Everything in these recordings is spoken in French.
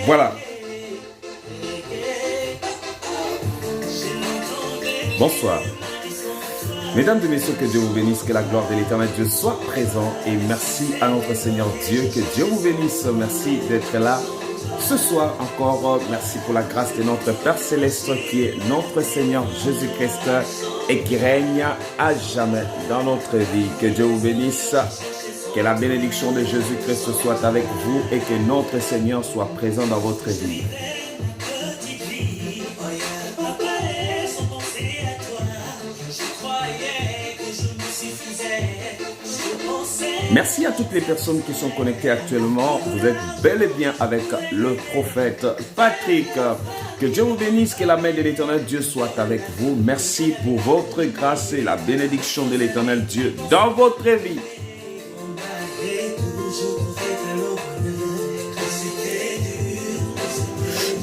Voilà. Bonsoir. Mesdames et messieurs, que Dieu vous bénisse, que la gloire de l'éternel Dieu soit présent. Et merci à notre Seigneur Dieu, que Dieu vous bénisse. Merci d'être là ce soir encore. Merci pour la grâce de notre Père Céleste qui est notre Seigneur Jésus-Christ et qui règne à jamais dans notre vie. Que Dieu vous bénisse. Que la bénédiction de Jésus-Christ soit avec vous et que notre Seigneur soit présent dans votre vie. Merci à toutes les personnes qui sont connectées actuellement. Vous êtes bel et bien avec le prophète Patrick. Que Dieu vous bénisse, que la main de l'éternel Dieu soit avec vous. Merci pour votre grâce et la bénédiction de l'éternel Dieu dans votre vie.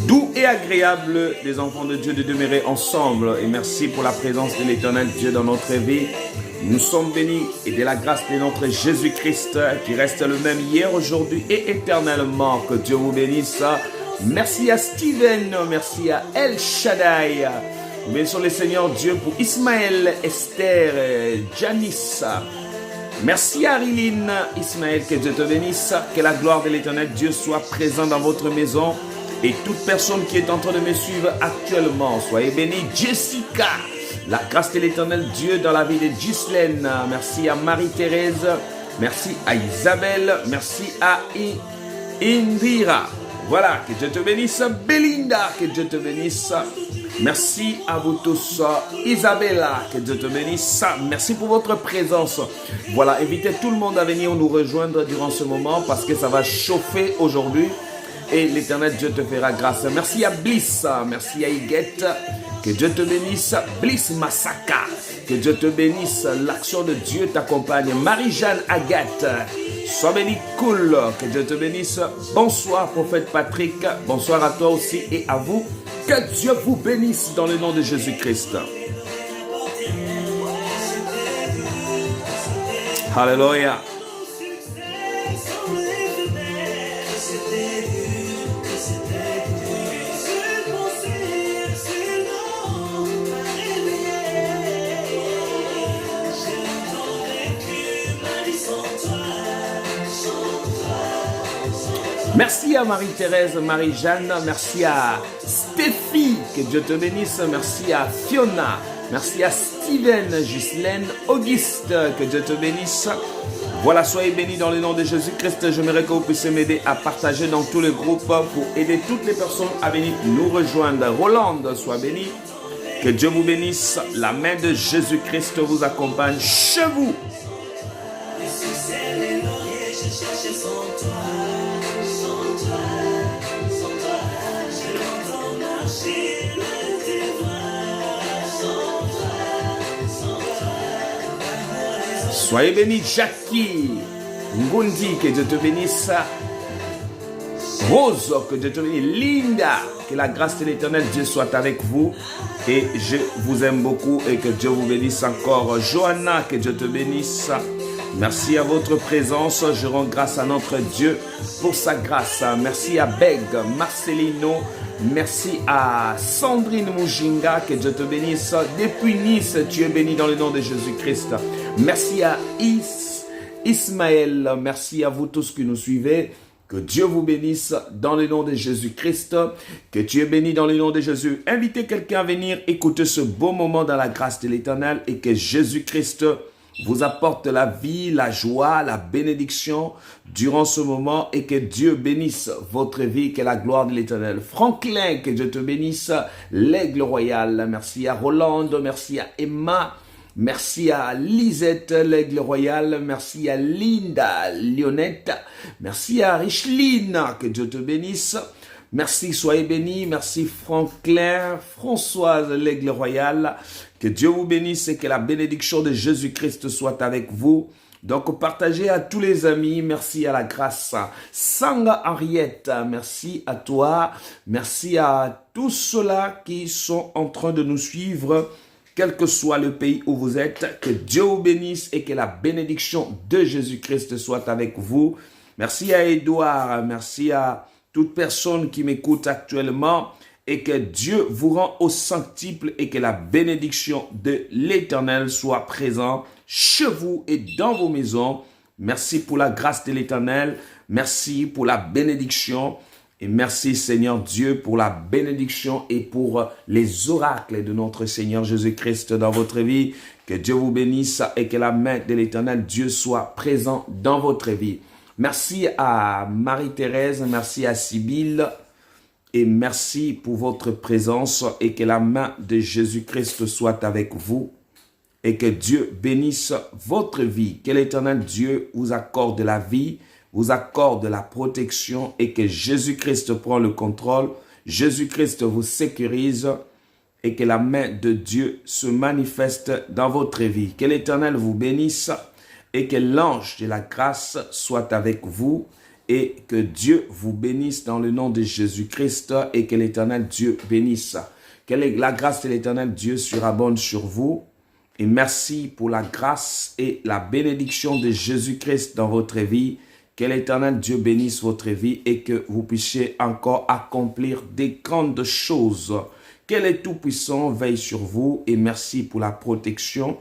Doux et agréable des enfants de Dieu de demeurer ensemble. Et merci pour la présence de l'éternel Dieu dans notre vie. Nous sommes bénis et de la grâce de notre Jésus-Christ qui reste le même hier, aujourd'hui et éternellement. Que Dieu vous bénisse. Merci à Steven, merci à El Shaddai. Nous bénissons le Seigneur Dieu pour Ismaël, Esther, Janice. Merci à Ariline, Ismaël, que Dieu te bénisse. Que la gloire de l'éternel Dieu soit présente dans votre maison. Et toute personne qui est en train de me suivre actuellement, soyez bénis. Jessica. La grâce de l'éternel Dieu dans la vie de Ghislaine. Merci à Marie-Thérèse. Merci à Isabelle. Merci à Indira. Voilà, que Dieu te bénisse. Belinda, que Dieu te bénisse. Merci à vous tous. Isabella, que Dieu te bénisse. Merci pour votre présence. Voilà, invitez tout le monde à venir nous rejoindre durant ce moment parce que ça va chauffer aujourd'hui. Et l'éternel Dieu te fera grâce. Merci à Bliss. Merci à Iguette. Que Dieu te bénisse. Bliss Massaka. Que Dieu te bénisse. L'action de Dieu t'accompagne. Marie-Jeanne Agathe. Sois béni, cool. Que Dieu te bénisse. Bonsoir, prophète Patrick. Bonsoir à toi aussi et à vous. Que Dieu vous bénisse dans le nom de Jésus-Christ. Alléluia. Merci à Marie-Thérèse, Marie-Jeanne, merci à Stéphie, que Dieu te bénisse, merci à Fiona, merci à Steven, Ghislaine, Auguste, que Dieu te bénisse. Voilà, soyez bénis dans le nom de Jésus-Christ. J'aimerais que vous puissiez m'aider à partager dans tous les groupes pour aider toutes les personnes à venir nous rejoindre. Roland, sois béni, que Dieu vous bénisse, la main de Jésus-Christ vous accompagne chez vous. Soyez bénis, Jackie, Ngundi, que Dieu te bénisse. Rose, que Dieu te bénisse. Linda, que la grâce de l'éternel Dieu soit avec vous. Et je vous aime beaucoup et que Dieu vous bénisse encore. Johanna, que Dieu te bénisse. Merci à votre présence. Je rends grâce à notre Dieu pour sa grâce. Merci à Beg, Marcelino. Merci à Sandrine Mujinga, que Dieu te bénisse. Depuis Nice, tu es béni dans le nom de Jésus-Christ. Merci à Ismaël. Merci à vous tous qui nous suivez. Que Dieu vous bénisse dans le nom de Jésus-Christ. Que tu es béni dans le nom de Jésus. Invitez quelqu'un à venir écouter ce beau moment dans la grâce de l'Éternel et que Jésus-Christ vous apporte la vie, la joie, la bénédiction durant ce moment et que Dieu bénisse votre vie, que la gloire de l'Éternel. Franklin, que Dieu te bénisse. L'Aigle Royal, merci à Roland, merci à Emma, merci à Lisette, l'Aigle Royal, merci à Linda, Lionette, merci à Richeline, que Dieu te bénisse. Merci, soyez bénis. Merci Franklin, Françoise, l'Aigle Royal. Que Dieu vous bénisse et que la bénédiction de Jésus-Christ soit avec vous. Donc, partagez à tous les amis. Merci à la grâce. Sanga Henriette, merci à toi. Merci à tous ceux-là qui sont en train de nous suivre, quel que soit le pays où vous êtes. Que Dieu vous bénisse et que la bénédiction de Jésus-Christ soit avec vous. Merci à Edouard. Merci à toute personne qui m'écoute actuellement, et que Dieu vous rend au centuple et que la bénédiction de l'Éternel soit présente chez vous et dans vos maisons. Merci pour la grâce de l'Éternel. Merci pour la bénédiction. Et merci Seigneur Dieu pour la bénédiction et pour les oracles de notre Seigneur Jésus-Christ dans votre vie. Que Dieu vous bénisse et que la main de l'Éternel Dieu soit présente dans votre vie. Merci à Marie-Thérèse, merci à Sibylle. Et merci pour votre présence et que la main de Jésus-Christ soit avec vous et que Dieu bénisse votre vie. Que l'Éternel Dieu vous accorde la vie, vous accorde la protection et que Jésus-Christ prend le contrôle. Jésus-Christ vous sécurise et que la main de Dieu se manifeste dans votre vie. Que l'Éternel vous bénisse et que l'ange de la grâce soit avec vous. Et que Dieu vous bénisse dans le nom de Jésus-Christ et que l'Éternel Dieu bénisse. Que la grâce de l'Éternel Dieu surabonde sur vous. Et merci pour la grâce et la bénédiction de Jésus-Christ dans votre vie. Que l'Éternel Dieu bénisse votre vie et que vous puissiez encore accomplir des grandes choses. Que le Tout-Puissant veille sur vous et merci pour la protection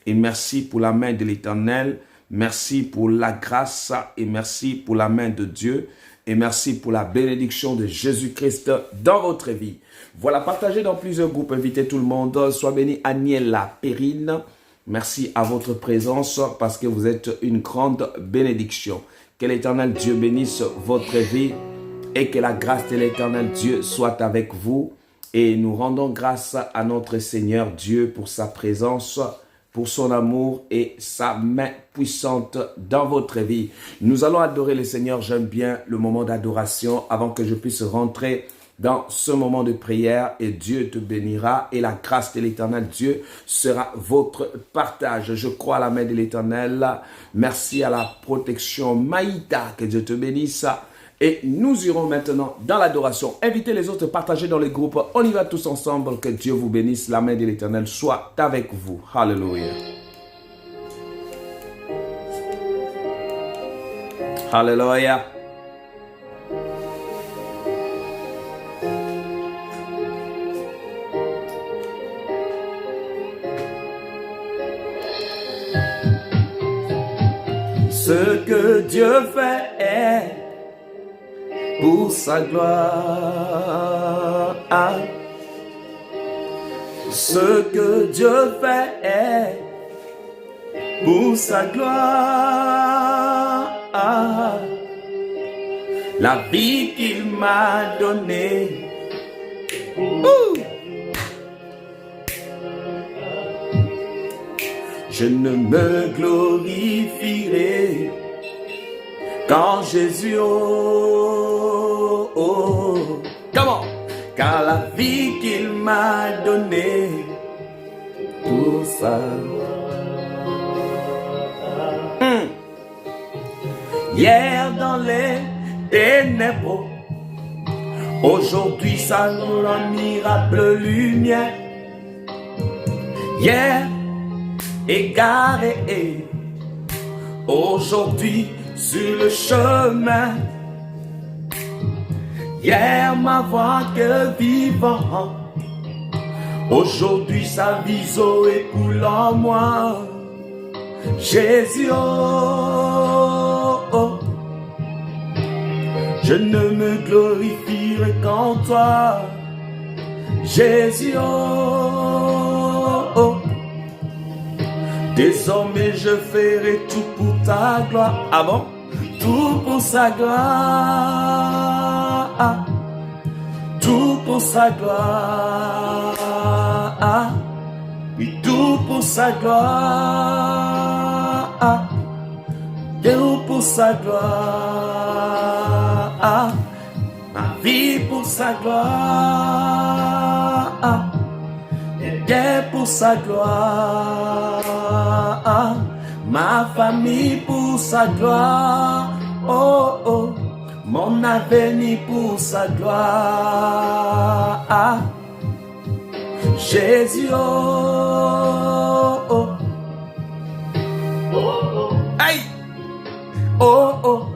et merci pour la main de l'Éternel. Merci pour la grâce et merci pour la main de Dieu et merci pour la bénédiction de Jésus-Christ dans votre vie. Voilà, partagez dans plusieurs groupes, invitez tout le monde. Sois béni Agnella Perrine. Merci à votre présence parce que vous êtes une grande bénédiction. Que l'Éternel Dieu bénisse votre vie et que la grâce de l'Éternel Dieu soit avec vous. Et nous rendons grâce à notre Seigneur Dieu pour sa présence, pour son amour et sa main puissante dans votre vie. Nous allons adorer le Seigneur. J'aime bien le moment d'adoration avant que je puisse rentrer dans ce moment de prière et Dieu te bénira et la grâce de l'Éternel Dieu sera votre partage. Je crois à la main de l'Éternel. Merci à la protection Maïta. Que Dieu te bénisse. Et nous irons maintenant dans l'adoration. Invitez les autres, partagez dans les groupes. On y va tous ensemble. Que Dieu vous bénisse. La main de l'Éternel soit avec vous. Alléluia. Alléluia. Ce que Dieu fait est pour sa gloire. Ce que Dieu fait est pour sa gloire. La vie qu'il m'a donnée. Je ne me glorifierai quand Jésus, comment? Car la vie qu'il m'a donnée, pour ça. Hier dans les ténèbres, aujourd'hui ça nous admirable lumière. Hier égaré, aujourd'hui sur le chemin. Hier ma voix que vivant, aujourd'hui sa viso écoule en moi. Jésus, je ne me glorifierai qu'en toi. Jésus, désormais je ferai tout pour ta gloire. Ah bon? Tout pour sa gloire. Tout pour sa gloire. Oui, tout pour sa gloire. Tout pour sa gloire. Ma vie pour sa gloire. Bien pour sa gloire, ma famille pour sa gloire, oh oh, mon avenir pour sa gloire, Jésus, oh oh, hey, oh oh,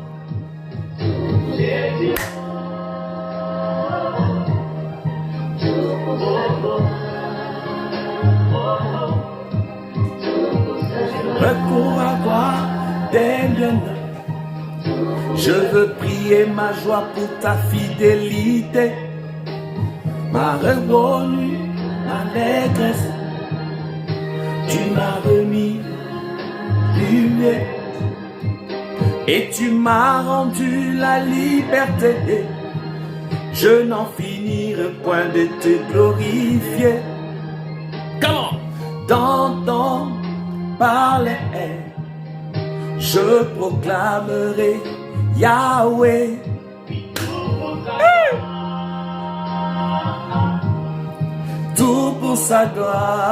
Recours à toi, des biens. Je veux prier ma joie pour ta fidélité, ma révolue, ma détresse. Tu m'as remis du bien et tu m'as rendu la liberté. Je n'en finirai point de te glorifier. Comment? Dans ton parler, je proclamerai Yahweh. Tout pour sa gloire.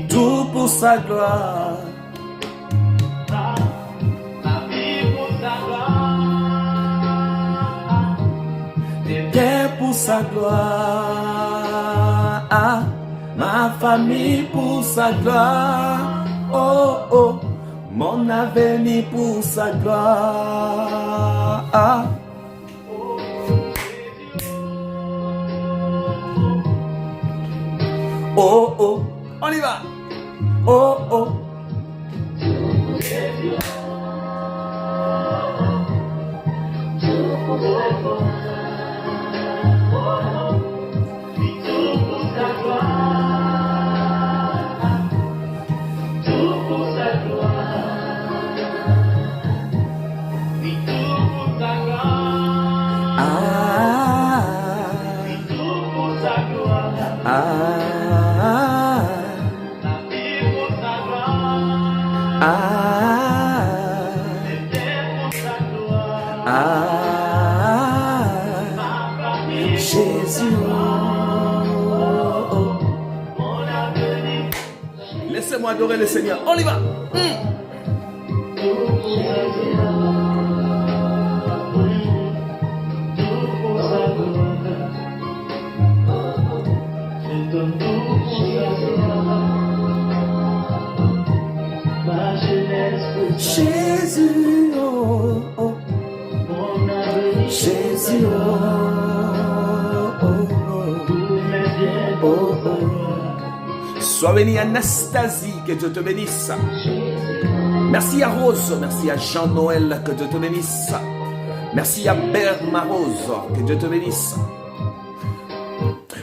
Tout pour sa gloire. Terre pour sa gloire. Ma famille pour sa gloire. Oh oh. Mon avenir pour sa gloire. Oh oh, on y va. Oh oh. Jésus. Laissez-moi adorer le Seigneur. On y va. Jésus, oh, oh. Jésus, oh, oh, oh, oh, oh. Sois bénie Anastasie, que Dieu te bénisse. Merci à Rose, merci à Jean-Noël, que Dieu te bénisse. Merci à Berma Rose, que Dieu te bénisse.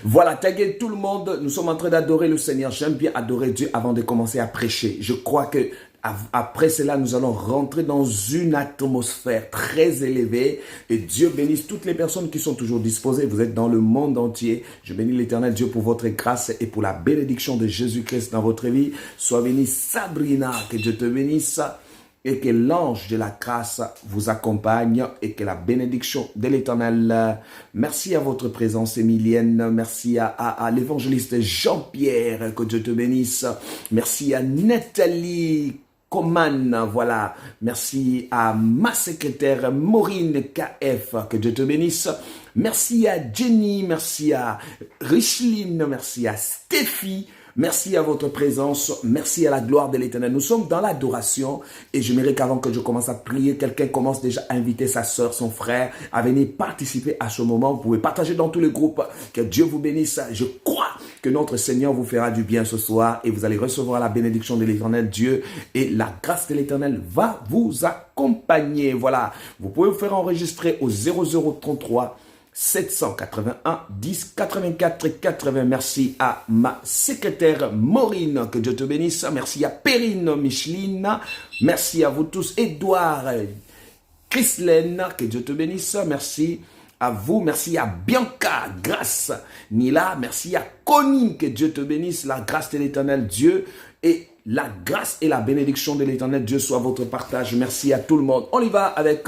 Voilà, taguez tout le monde, nous sommes en train d'adorer le Seigneur. J'aime bien adorer Dieu avant de commencer à prêcher. Je crois que après cela, nous allons rentrer dans une atmosphère très élevée. Et Dieu bénisse toutes les personnes qui sont toujours disposées. Vous êtes dans le monde entier. Je bénis l'Éternel Dieu pour votre grâce et pour la bénédiction de Jésus-Christ dans votre vie. Sois bénie Sabrina, que Dieu te bénisse. Et que l'ange de la grâce vous accompagne et que la bénédiction de l'Éternel. Merci à votre présence, Émilienne. Merci à l'évangéliste Jean-Pierre, que Dieu te bénisse. Merci à Nathalie Coman, voilà. Merci à ma secrétaire Maureen KF, que Dieu te bénisse. Merci à Jenny, merci à Richline, merci à Stéphie. Merci à votre présence, merci à la gloire de l'Éternel. Nous sommes dans l'adoration et j'aimerais qu'avant que je commence à prier, quelqu'un commence déjà à inviter sa soeur, son frère à venir participer à ce moment. Vous pouvez partager dans tous les groupes. Que Dieu vous bénisse. Je crois que notre Seigneur vous fera du bien ce soir et vous allez recevoir la bénédiction de l'Éternel Dieu et la grâce de l'Éternel va vous accompagner. Voilà, vous pouvez vous faire enregistrer au 0033 781 10 84 80. Merci à ma secrétaire Maureen, que Dieu te bénisse. Merci à Perrine Micheline. Merci à vous tous. Edouard, Christelaine, que Dieu te bénisse. Merci à vous. Merci à Bianca, grâce. Nila, merci à Connie, que Dieu te bénisse. La grâce de l'Éternel Dieu et la grâce et la bénédiction de l'Éternel Dieu soit votre partage. Merci à tout le monde. On y va avec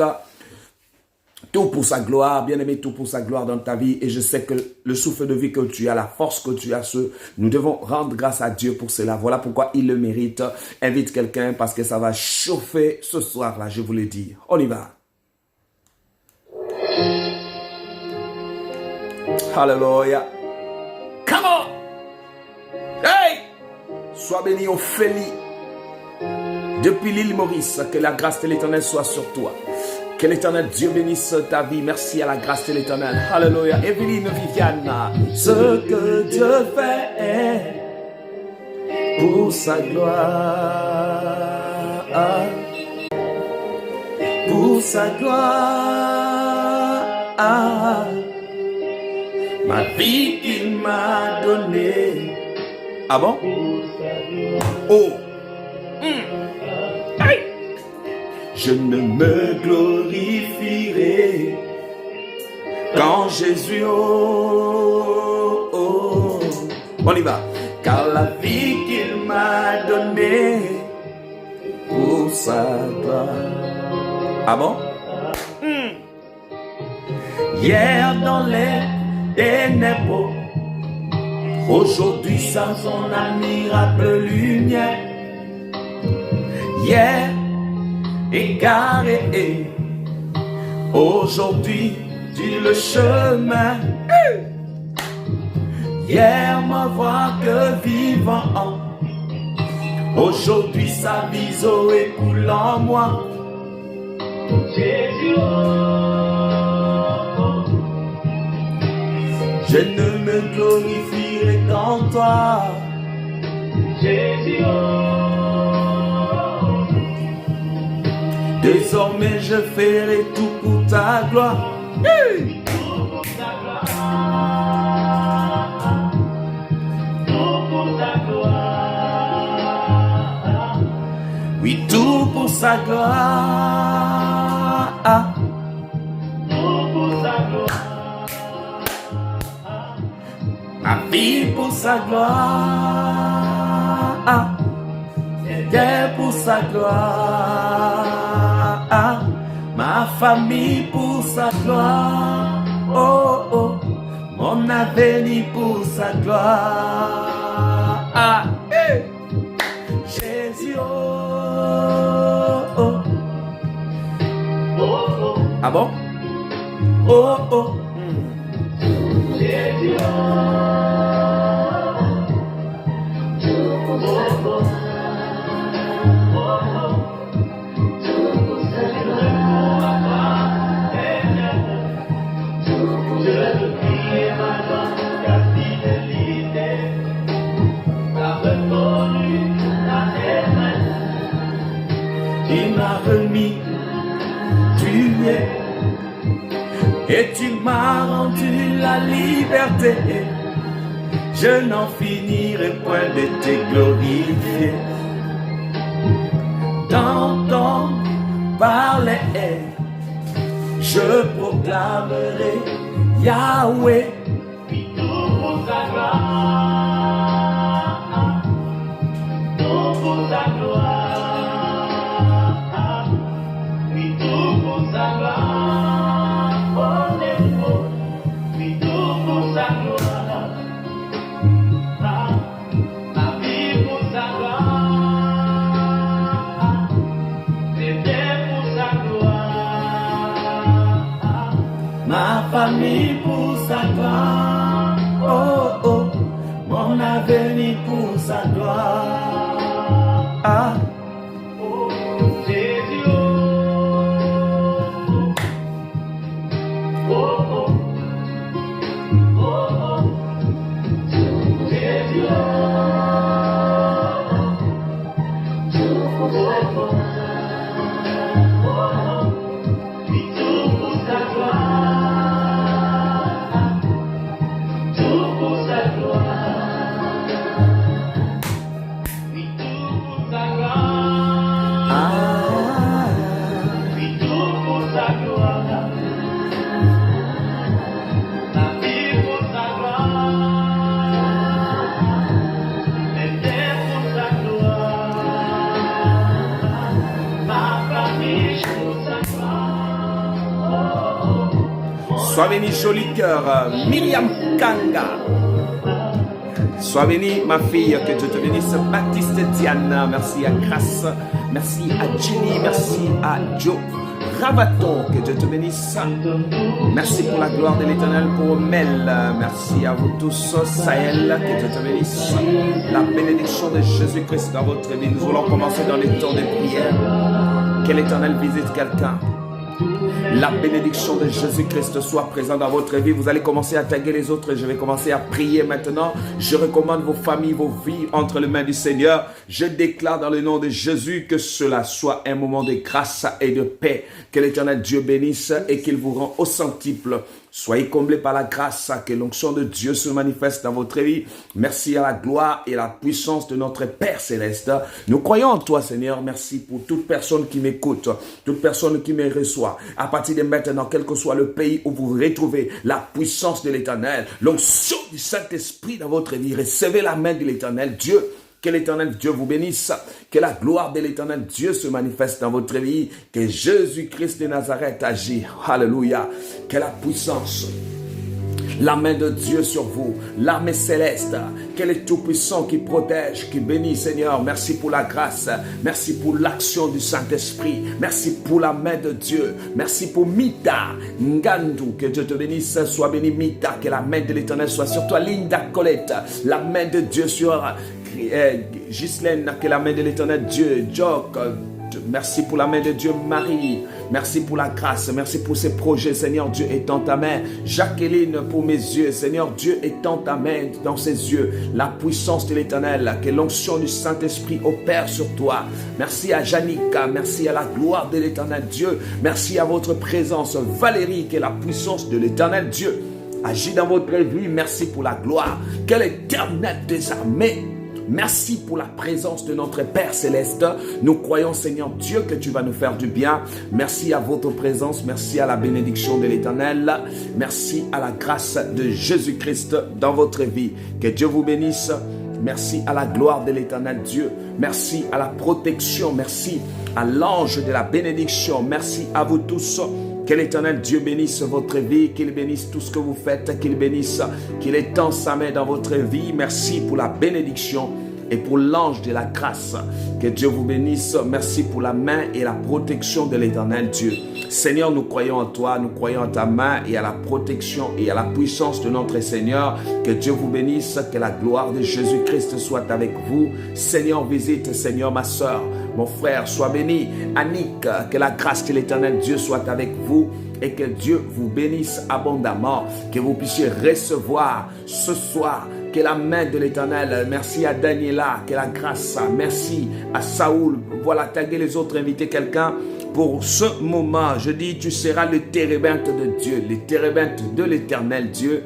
tout pour sa gloire, bien-aimé, tout pour sa gloire dans ta vie. Et je sais que le souffle de vie que tu as, la force que tu as, nous devons rendre grâce à Dieu pour cela. Voilà pourquoi il le mérite. Invite quelqu'un parce que ça va chauffer ce soir-là, je vous l'ai dit. On y va. Alléluia. Come on. Hey! Sois béni, Ophélie. Depuis l'île Maurice, que la grâce de l'Éternel soit sur toi. Que l'Éternel Dieu bénisse ta vie. Merci à la grâce de l'Éternel. Alléluia. Evelyne Viviane, ce que Dieu fait pour sa gloire. Pour sa gloire. Ma vie qu'il m'a donnée. Ah bon? Oh! Aïe! Je ne me glorifierai quand Jésus, oh, oh. On y va. Car la vie qu'il m'a donnée pour sa gloire. Ah bon? Hier dans les ténèbres, aujourd'hui sans son admirable lumière. Hier égaré, aujourd'hui dit le chemin. Hier ma voix que vivant, aujourd'hui sa vie écoule en moi. Jésus, je ne me glorifierai qu'en toi. Jésus, désormais je ferai tout pour ta gloire. Hey! Tout pour ta gloire. Tout pour ta gloire. Oui, tout pour sa gloire. Tout pour sa gloire. Ma vie pour sa gloire. C'était pour sa gloire. Ma famille pour sa gloire. Oh oh, mon avenir pour sa gloire. Hey. Jésus, oh oh. Oh oh. Ah bon? Oh oh. Jésus, oh. Remis, tu es, et tu m'as rendu la liberté. Je n'en finirai point de te glorifier. Dans ton parler, je proclamerai Yahweh. Tout pour ta gloire, tout pour ta gloire. Famille pour sa gloire, oh oh, mon avenir pour sa gloire. Oh Jésus, oh oh, oh oh, Jésus, Sois béni, joli cœur, Myriam Kanga. Sois béni, ma fille, que Dieu te bénisse. Baptiste Diana, merci à Grace, merci à Jenny, merci à Joe Ravaton, que Dieu te bénisse. Merci pour la gloire de l'Éternel, pour Mel. Merci à vous tous, Sahel, que Dieu te bénisse. La bénédiction de Jésus-Christ dans votre vie. Nous allons commencer dans les temps de prière. l'Éternel visite quelqu'un. La bénédiction de Jésus-Christ soit présente dans votre vie. Vous allez commencer à taguer les autres. Je vais commencer à prier maintenant. Je recommande vos familles, vos vies entre les mains du Seigneur. Je déclare dans le nom de Jésus que cela soit un moment de grâce et de paix. Que l'Éternel Dieu bénisse et qu'il vous rend au centuple. Soyez comblés par la grâce, que l'onction de Dieu se manifeste dans votre vie. Merci à la gloire et à la puissance de notre Père Céleste. Nous croyons en toi, Seigneur. Merci pour toute personne qui m'écoute, toute personne qui me reçoit. À partir de maintenant, quel que soit le pays où vous vous retrouvez, la puissance de l'Éternel, l'onction du Saint-Esprit dans votre vie, recevez la main de l'Éternel Dieu. Que l'Éternel Dieu vous bénisse, que la gloire de l'Éternel Dieu se manifeste dans votre vie, que Jésus-Christ de Nazareth agit, alléluia, que la puissance, la main de Dieu sur vous, l'armée céleste, qu'elle est tout-puissant, qui protège, qui bénit, Seigneur. Merci pour la grâce, merci pour l'action du Saint-Esprit, merci pour la main de Dieu, merci pour Mita, Ngandu, que Dieu te bénisse, sois béni Mita, que la main de l'Éternel soit sur toi, Linda Colette, la main de Dieu sur Ghislaine, que la main de l'Éternel Dieu, Jock, merci pour la main de Dieu, Marie, merci pour la grâce, merci pour ces projets, Seigneur Dieu, étends ta main, Jacqueline, pour mes yeux, Seigneur Dieu, étends ta main dans ses yeux, la puissance de l'Éternel, que l'onction du Saint-Esprit opère sur toi, merci à Janika, merci à la gloire de l'Éternel Dieu, merci à votre présence, Valérie, que la puissance de l'Éternel Dieu agit dans votre vie, merci pour la gloire, que l'Éternel des armées, merci pour la présence de notre Père Céleste. Nous croyons, Seigneur Dieu, que tu vas nous faire du bien. Merci à votre présence. Merci à la bénédiction de l'Éternel. Merci à la grâce de Jésus-Christ dans votre vie. Que Dieu vous bénisse. Merci à la gloire de l'Éternel Dieu. Merci à la protection. Merci à l'ange de la bénédiction. Merci à vous tous. Que l'Éternel Dieu bénisse votre vie, qu'il bénisse tout ce que vous faites, qu'il bénisse, qu'il étende sa main dans votre vie. Merci pour la bénédiction et pour l'ange de la grâce. Que Dieu vous bénisse. Merci pour la main et la protection de l'Éternel Dieu. Seigneur, nous croyons en toi, nous croyons en ta main et à la protection et à la puissance de notre Seigneur. Que Dieu vous bénisse, que la gloire de Jésus-Christ soit avec vous. Seigneur, visite, Seigneur, ma soeur, mon frère, sois béni. Annick, que la grâce de l'Éternel Dieu soit avec vous et que Dieu vous bénisse abondamment, que vous puissiez recevoir ce soir, que la main de l'Éternel, merci à Daniela, que la grâce, merci à Saoul, voilà, taguer les autres, inviter quelqu'un pour ce moment. Je dis, tu seras le térébinthe de Dieu, le térébinthe de l'Éternel Dieu.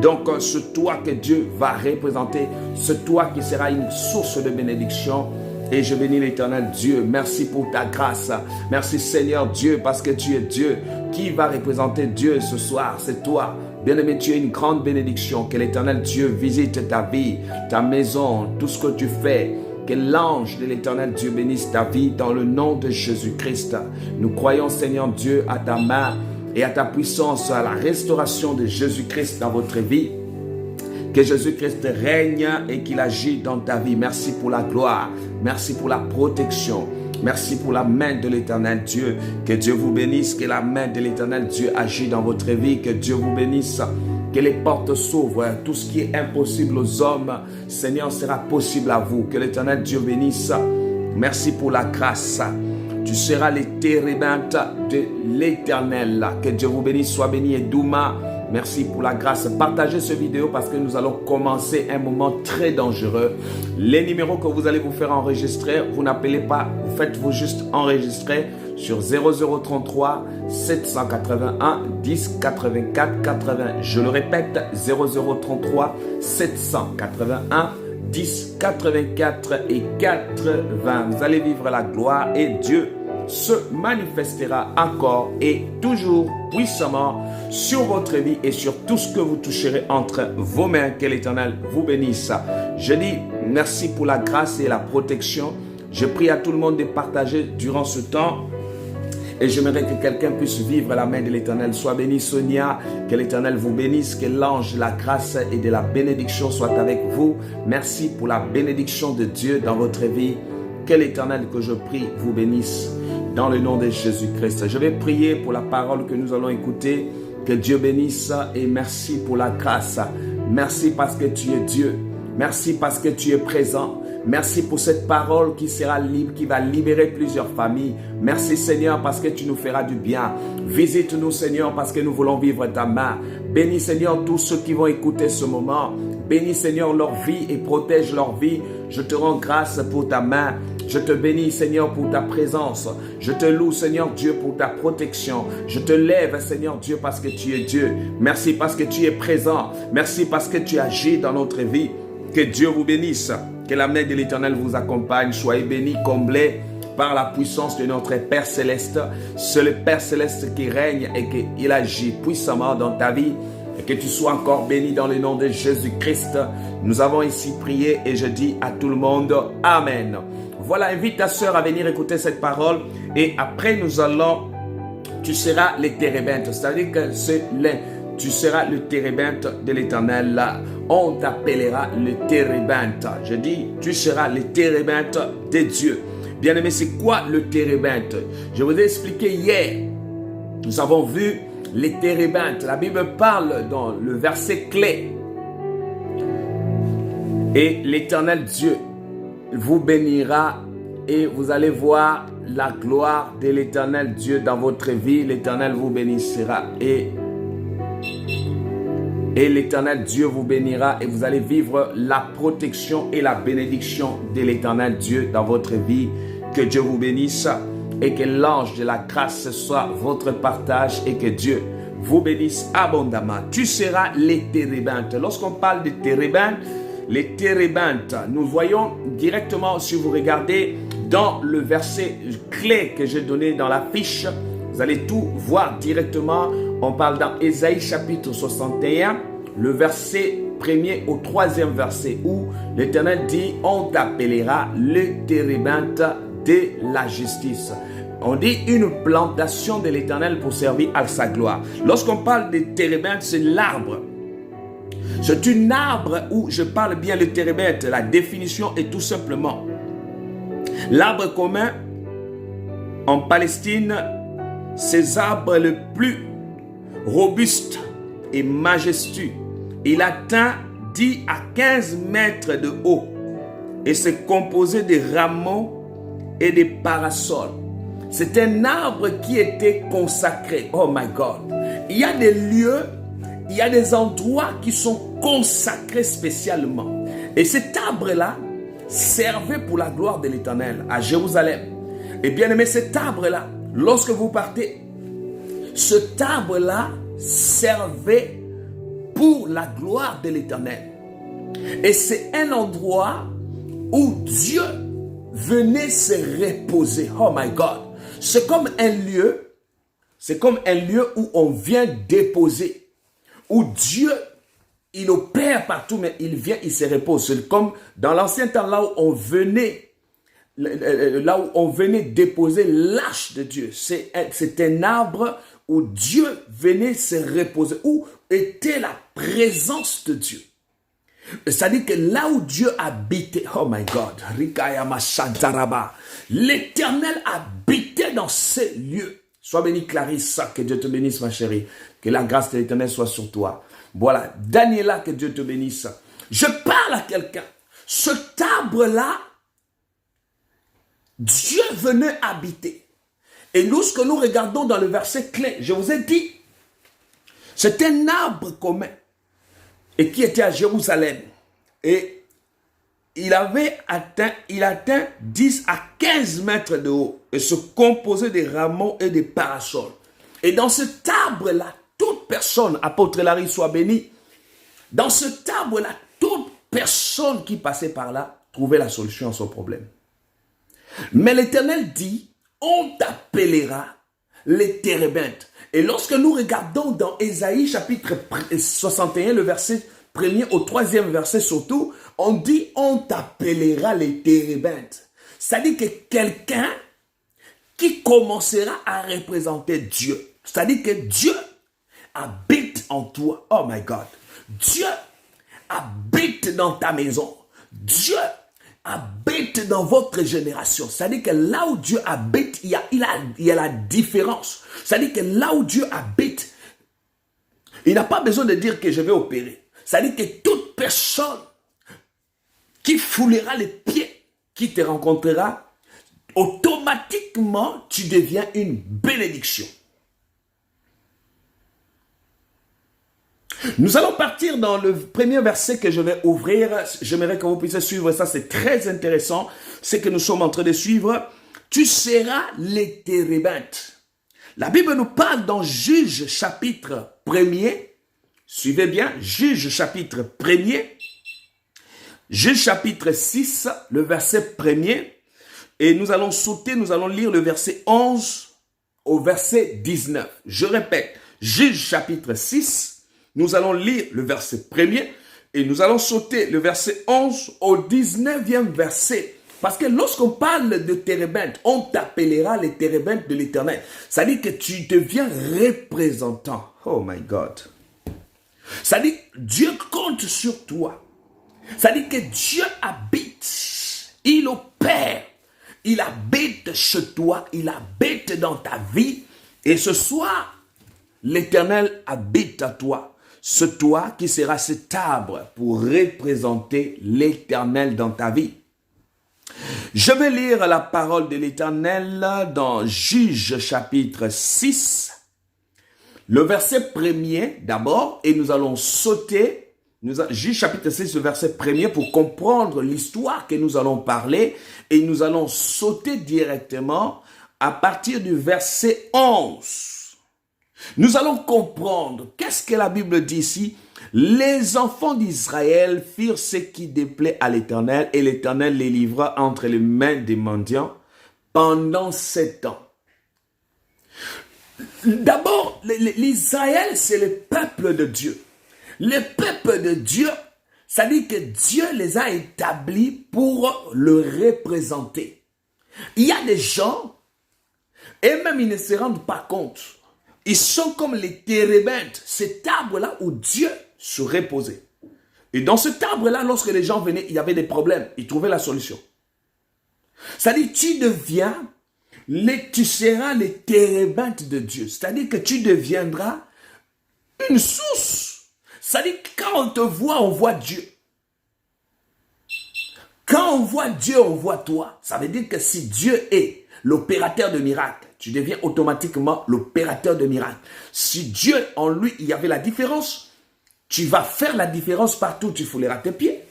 Donc, c'est toi que Dieu va représenter, c'est toi qui sera une source de bénédiction. Et je bénis l'Éternel Dieu. Merci pour ta grâce. Merci Seigneur Dieu, parce que tu es Dieu. Qui va représenter Dieu ce soir? C'est toi. Bien-aimé, tu es une grande bénédiction. Que l'Éternel Dieu visite ta vie, ta maison, tout ce que tu fais. Que l'ange de l'Éternel Dieu bénisse ta vie dans le nom de Jésus-Christ. Nous croyons, Seigneur Dieu, à ta main et à ta puissance, à la restauration de Jésus-Christ dans votre vie. Que Jésus-Christ règne et qu'il agit dans ta vie. Merci pour la gloire. Merci pour la protection. Merci pour la main de l'Éternel Dieu. Que Dieu vous bénisse. Que la main de l'Éternel Dieu agit dans votre vie. Que Dieu vous bénisse. Que les portes s'ouvrent. Tout ce qui est impossible aux hommes, Seigneur, sera possible à vous. Que l'Éternel Dieu bénisse. Merci pour la grâce. Tu seras les térébinthe de l'Éternel. Que Dieu vous bénisse. Sois béni et Douma. Merci pour la grâce. Partagez cette vidéo parce que nous allons commencer un moment très dangereux. Les numéros que vous allez vous faire enregistrer, vous n'appelez pas, vous faites-vous juste enregistrer sur 0033 781 10 84 80. Je le répète, 0033 781 10 84 et 80. Vous allez vivre la gloire et Dieu se manifestera encore et toujours puissamment sur votre vie et sur tout ce que vous toucherez entre vos mains. Que l'Éternel vous bénisse. Je dis merci pour la grâce et la protection. Je prie à tout le monde de partager durant ce temps. Et j'aimerais que quelqu'un puisse vivre la main de l'Éternel. Sois béni Sonia, que l'Éternel vous bénisse, que l'ange de la grâce et de la bénédiction soit avec vous. Merci pour la bénédiction de Dieu dans votre vie. Que l'Éternel que je prie vous bénisse dans le nom de Jésus-Christ. Je vais prier pour la parole que nous allons écouter. Que Dieu bénisse et merci pour la grâce. Merci parce que tu es Dieu. Merci parce que tu es présent. Merci pour cette parole qui sera libre, qui va libérer plusieurs familles. Merci Seigneur parce que tu nous feras du bien. Visite-nous Seigneur parce que nous voulons vivre ta main. Bénis Seigneur tous ceux qui vont écouter ce moment. Bénis Seigneur leur vie et protège leur vie. Je te rends grâce pour ta main. Je te bénis Seigneur pour ta présence. Je te loue Seigneur Dieu pour ta protection. Je te lève Seigneur Dieu parce que tu es Dieu. Merci parce que tu es présent. Merci parce que tu agis dans notre vie. Que Dieu vous bénisse. Que la main de l'Éternel vous accompagne. Soyez bénis, comblés par la puissance de notre Père Céleste. C'est le Père Céleste qui règne et qu'il agit puissamment dans ta vie. Et que tu sois encore béni dans le nom de Jésus-Christ. Nous avons ici prié et je dis à tout le monde Amen. Voilà, invite ta sœur à venir écouter cette parole et après nous allons, tu seras le térébinthe, c'est-à-dire que tu seras le térébinthe de l'Éternel. On t'appellera le térébinthe. Je dis, tu seras le térébinthe de Dieu. Bien aimé, c'est quoi le térébinthe? Je vous ai expliqué hier, nous avons vu les térébinthes. La Bible parle dans le verset clé. Et l'Éternel Dieu vous bénira et vous allez voir la gloire de l'Éternel Dieu dans votre vie. L'Éternel vous bénira et l'Éternel Dieu vous bénira et vous allez vivre la protection et la bénédiction de l'Éternel Dieu dans votre vie. Que Dieu vous bénisse et que l'ange de la grâce soit votre partage et que Dieu vous bénisse abondamment. Tu seras les térébinthes. Lorsqu'on parle de térébinthes, les térébinthes, nous voyons directement, si vous regardez dans le verset clé que j'ai donné dans la fiche, vous allez tout voir directement. On parle dans Ésaïe chapitre 61, le verset 1er au 3e verset où l'Éternel dit « On t'appellera le térébinthe de la justice ». On dit une plantation de l'Éternel pour servir à sa gloire. Lorsqu'on parle de térébinthe, c'est l'arbre. C'est un arbre où je parle bien le térébinthe. La définition est tout simplement l'arbre commun en Palestine, ces arbres le plus robuste et majestueux. Il atteint 10 à 15 mètres de haut et c'est composé de rameaux et de parasols. C'est un arbre qui était consacré. Oh my God! Il y a des lieux, il y a des endroits qui sont consacrés spécialement. Et cet arbre-là servait pour la gloire de l'Éternel à Jérusalem. Et bien aimé, cet arbre-là, lorsque vous partez, cet arbre-là servait pour la gloire de l'Éternel. Et c'est un endroit où Dieu venait se reposer. Oh my God! C'est comme un lieu où on vient déposer, où Dieu, il opère partout, mais il vient, il se repose. C'est comme dans l'ancien temps, là où on venait déposer l'arche de Dieu. C'est un arbre où Dieu venait se reposer, où était la présence de Dieu. C'est-à-dire que là où Dieu habitait, oh my God, l'Éternel habitait dans ces lieux. Sois béni Clarissa, que Dieu te bénisse ma chérie, que la grâce de l'Éternel soit sur toi. Voilà, Daniela, que Dieu te bénisse. Je parle à quelqu'un, cet arbre-là, Dieu venait habiter. Et lorsque nous regardons dans le verset clé, je vous ai dit, c'est un arbre commun et qui était à Jérusalem. Et il atteint 10 à 15 mètres de haut et se composait des rameaux et des parasols. Et dans cet arbre-là, toute personne, apôtre Larry soit béni, dans cet arbre-là, toute personne qui passait par là trouvait la solution à son problème. Mais l'Éternel dit, on t'appellera les térébinthes. Et lorsque nous regardons dans Ésaïe chapitre 61, le verset 1er au 3e verset surtout, on dit on t'appellera les térébinthes. C'est-à-dire que quelqu'un qui commencera à représenter Dieu. C'est-à-dire que Dieu habite en toi. Oh my God. Dieu habite dans ta maison. Dieu habite dans votre génération. C'est-à-dire que là où Dieu habite, il y a la différence. C'est-à-dire que là où Dieu habite, il n'a pas besoin de dire que je vais opérer. C'est-à-dire que toute personne qui foulera les pieds qui te rencontrera, automatiquement, tu deviens une bénédiction. Nous allons partir dans le premier verset que je vais ouvrir. J'aimerais que vous puissiez suivre ça, c'est très intéressant. C'est que nous sommes en train de suivre. Tu seras les térébintes. La Bible nous parle dans Juge chapitre 1er. Suivez bien, Juge chapitre 1er. Juge chapitre 6, le verset 1er. Et nous allons sauter, nous allons lire le verset 11 au verset 19. Je répète, Juge chapitre 6. Nous allons lire le verset 1er et nous allons sauter le verset 11 au 19e verset. Parce que lorsqu'on parle de térébintes, on t'appellera les térébintes de l'Éternel. Ça dit que tu deviens représentant. Oh my God. Ça dit que Dieu compte sur toi. Ça dit que Dieu habite. Il opère. Il habite chez toi. Il habite dans ta vie. Et ce soir, l'Éternel habite à toi. Ce toi qui sera cet arbre pour représenter l'Éternel dans ta vie. Je vais lire la parole de l'Éternel dans Juge chapitre 6, le verset 1er d'abord, et nous allons sauter, Juge chapitre 6, le verset 1er pour comprendre l'histoire que nous allons parler, et nous allons sauter directement à partir du verset 11. Nous allons comprendre qu'est-ce que la Bible dit ici. Les enfants d'Israël firent ce qui déplaît à l'Éternel et l'Éternel les livra entre les mains des mendiants pendant 7 ans. D'abord, l'Israël, c'est le peuple de Dieu. Le peuple de Dieu, ça dit que Dieu les a établis pour le représenter. Il y a des gens, et même ils ne se rendent pas compte. Ils sont comme les térébintes, cet arbre-là où Dieu se reposait. Et dans cet arbre-là, lorsque les gens venaient, il y avait des problèmes. Ils trouvaient la solution. C'est-à-dire, tu seras les térébintes de Dieu. C'est-à-dire que tu deviendras une source. C'est-à-dire que quand on te voit, on voit Dieu. Quand on voit Dieu, on voit toi. Ça veut dire que si Dieu est l'opérateur de miracles, tu deviens automatiquement l'opérateur de miracles. Si Dieu, en lui, il y avait la différence, tu vas faire la différence partout où tu fouleras tes pieds.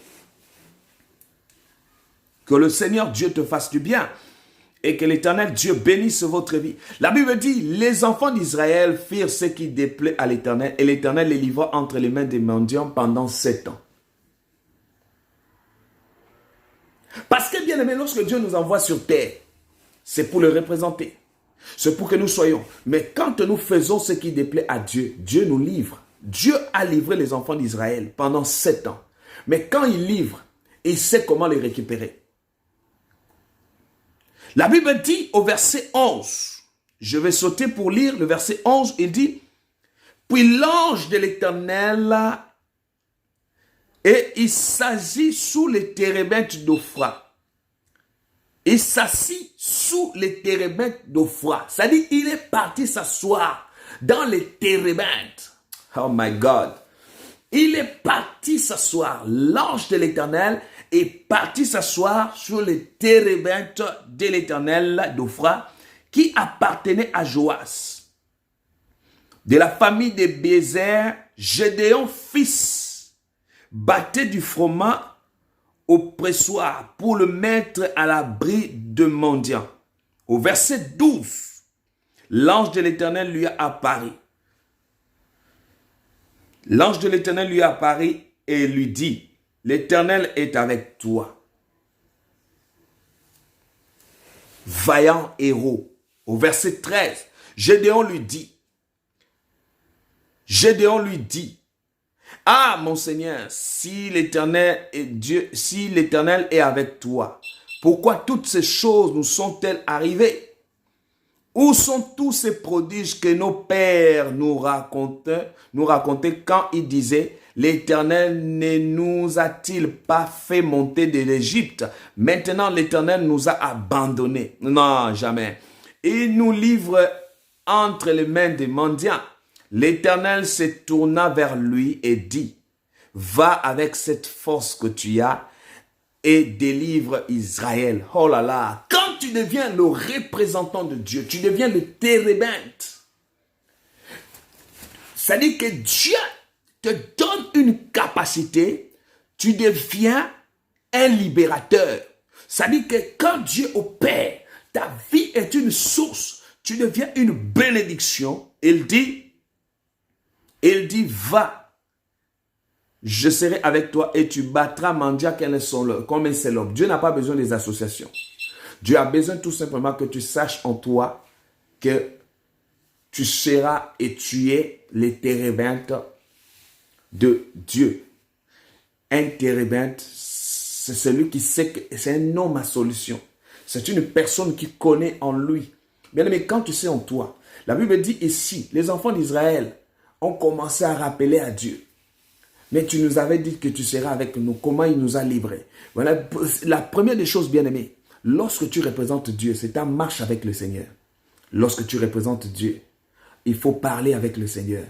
Que le Seigneur Dieu te fasse du bien et que l'Éternel Dieu bénisse votre vie. La Bible dit, les enfants d'Israël firent ce qui déplaît à l'Éternel et l'Éternel les livra entre les mains des mendiants pendant 7 ans. Parce que, bien aimé, lorsque Dieu nous envoie sur terre, c'est pour le représenter. C'est pour que nous soyons. Mais quand nous faisons ce qui déplaît à Dieu, Dieu nous livre. Dieu a livré les enfants d'Israël pendant 7 ans. Mais quand il livre, il sait comment les récupérer. La Bible dit au verset 11, je vais sauter pour lire le verset 11, il dit, puis l'ange de l'Éternel, et il s'assit sous les térébintes d'Ophra. Il s'assit sous les térébintes d'Ophra. C'est-à-dire, il est parti s'asseoir dans les térébintes. Oh my God. Il est parti s'asseoir. L'ange de l'Éternel est parti s'asseoir sur les térébintes de l'Éternel d'Ophra qui appartenait à Joas. De la famille de Bézer, Gédéon fils battait du froment au pressoir pour le mettre à l'abri de mendiants. Au verset 12, l'ange de l'Éternel lui a apparu. L'ange de l'Éternel lui a apparu et lui dit, l'Éternel est avec toi. Vaillant héros. Au verset 13, Gédéon lui dit, ah, mon Seigneur, si l'Éternel est Dieu, si l'Éternel est avec toi, pourquoi toutes ces choses nous sont-elles arrivées? Où sont tous ces prodiges que nos pères nous racontaient quand ils disaient, l'Éternel ne nous a-t-il pas fait monter de l'Égypte? Maintenant, l'Éternel nous a abandonnés. Non, jamais. Il nous livre entre les mains des mendiants. L'Éternel se tourna vers lui et dit, va avec cette force que tu as et délivre Israël. Oh là là, quand tu deviens le représentant de Dieu, tu deviens le térébinthe. C'est-à-dire que Dieu te donne une capacité, tu deviens un libérateur. C'est-à-dire que quand Dieu opère, ta vie est une source, tu deviens une bénédiction. Il dit, va, je serai avec toi et tu battras Mandia comme un seul homme. Dieu n'a pas besoin des associations. Dieu a besoin tout simplement que tu saches en toi que tu seras et tu es le térébinthe de Dieu. Un térébinthe, c'est celui qui sait que c'est un homme à solution. C'est une personne qui connaît en lui. Bien aimé, quand tu sais en toi, la Bible dit ici, les enfants d'Israël ont commencé à rappeler à Dieu. Mais tu nous avais dit que tu seras avec nous. Comment il nous a livrés? Voilà, la première des choses, bien aimé, lorsque tu représentes Dieu, c'est ta marche avec le Seigneur. Lorsque tu représentes Dieu, il faut parler avec le Seigneur.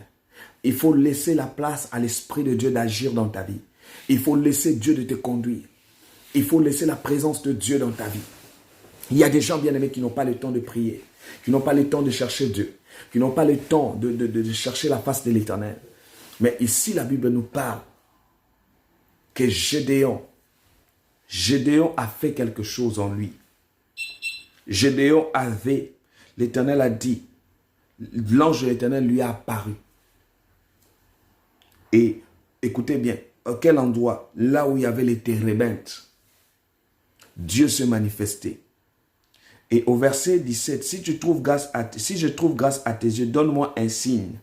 Il faut laisser la place à l'Esprit de Dieu d'agir dans ta vie. Il faut laisser Dieu de te conduire. Il faut laisser la présence de Dieu dans ta vie. Il y a des gens bien aimés qui n'ont pas le temps de prier, qui n'ont pas le temps de chercher Dieu, qui n'ont pas le temps de chercher la face de l'Éternel. Mais ici, la Bible nous parle que Gédéon a fait quelque chose en lui. Gédéon avait, l'Éternel a dit, l'ange de l'Éternel lui a apparu. Et écoutez bien, à quel endroit? Là où il y avait les térébinthes, Dieu se manifestait. Et au verset 17, si je trouve grâce à tes yeux, donne-moi un signe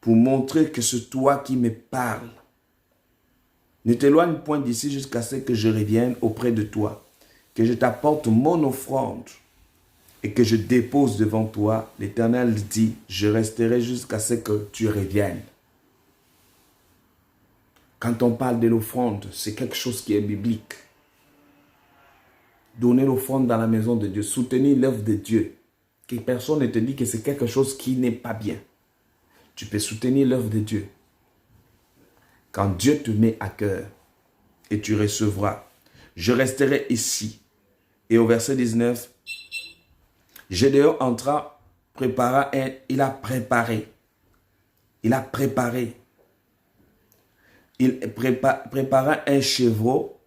pour montrer que c'est toi qui me parles. Ne t'éloigne point d'ici jusqu'à ce que je revienne auprès de toi, que je t'apporte mon offrande et que je dépose devant toi. L'Éternel dit, je resterai jusqu'à ce que tu reviennes. Quand on parle de l'offrande, c'est quelque chose qui est biblique. Donner l'offrande dans la maison de Dieu, soutenir l'œuvre de Dieu. Que personne ne te dit que c'est quelque chose qui n'est pas bien. Tu peux soutenir l'œuvre de Dieu. Quand Dieu te met à cœur et tu recevras, je resterai ici. Et au verset 19, Gédéon entra, il a préparé il prépara un chevreau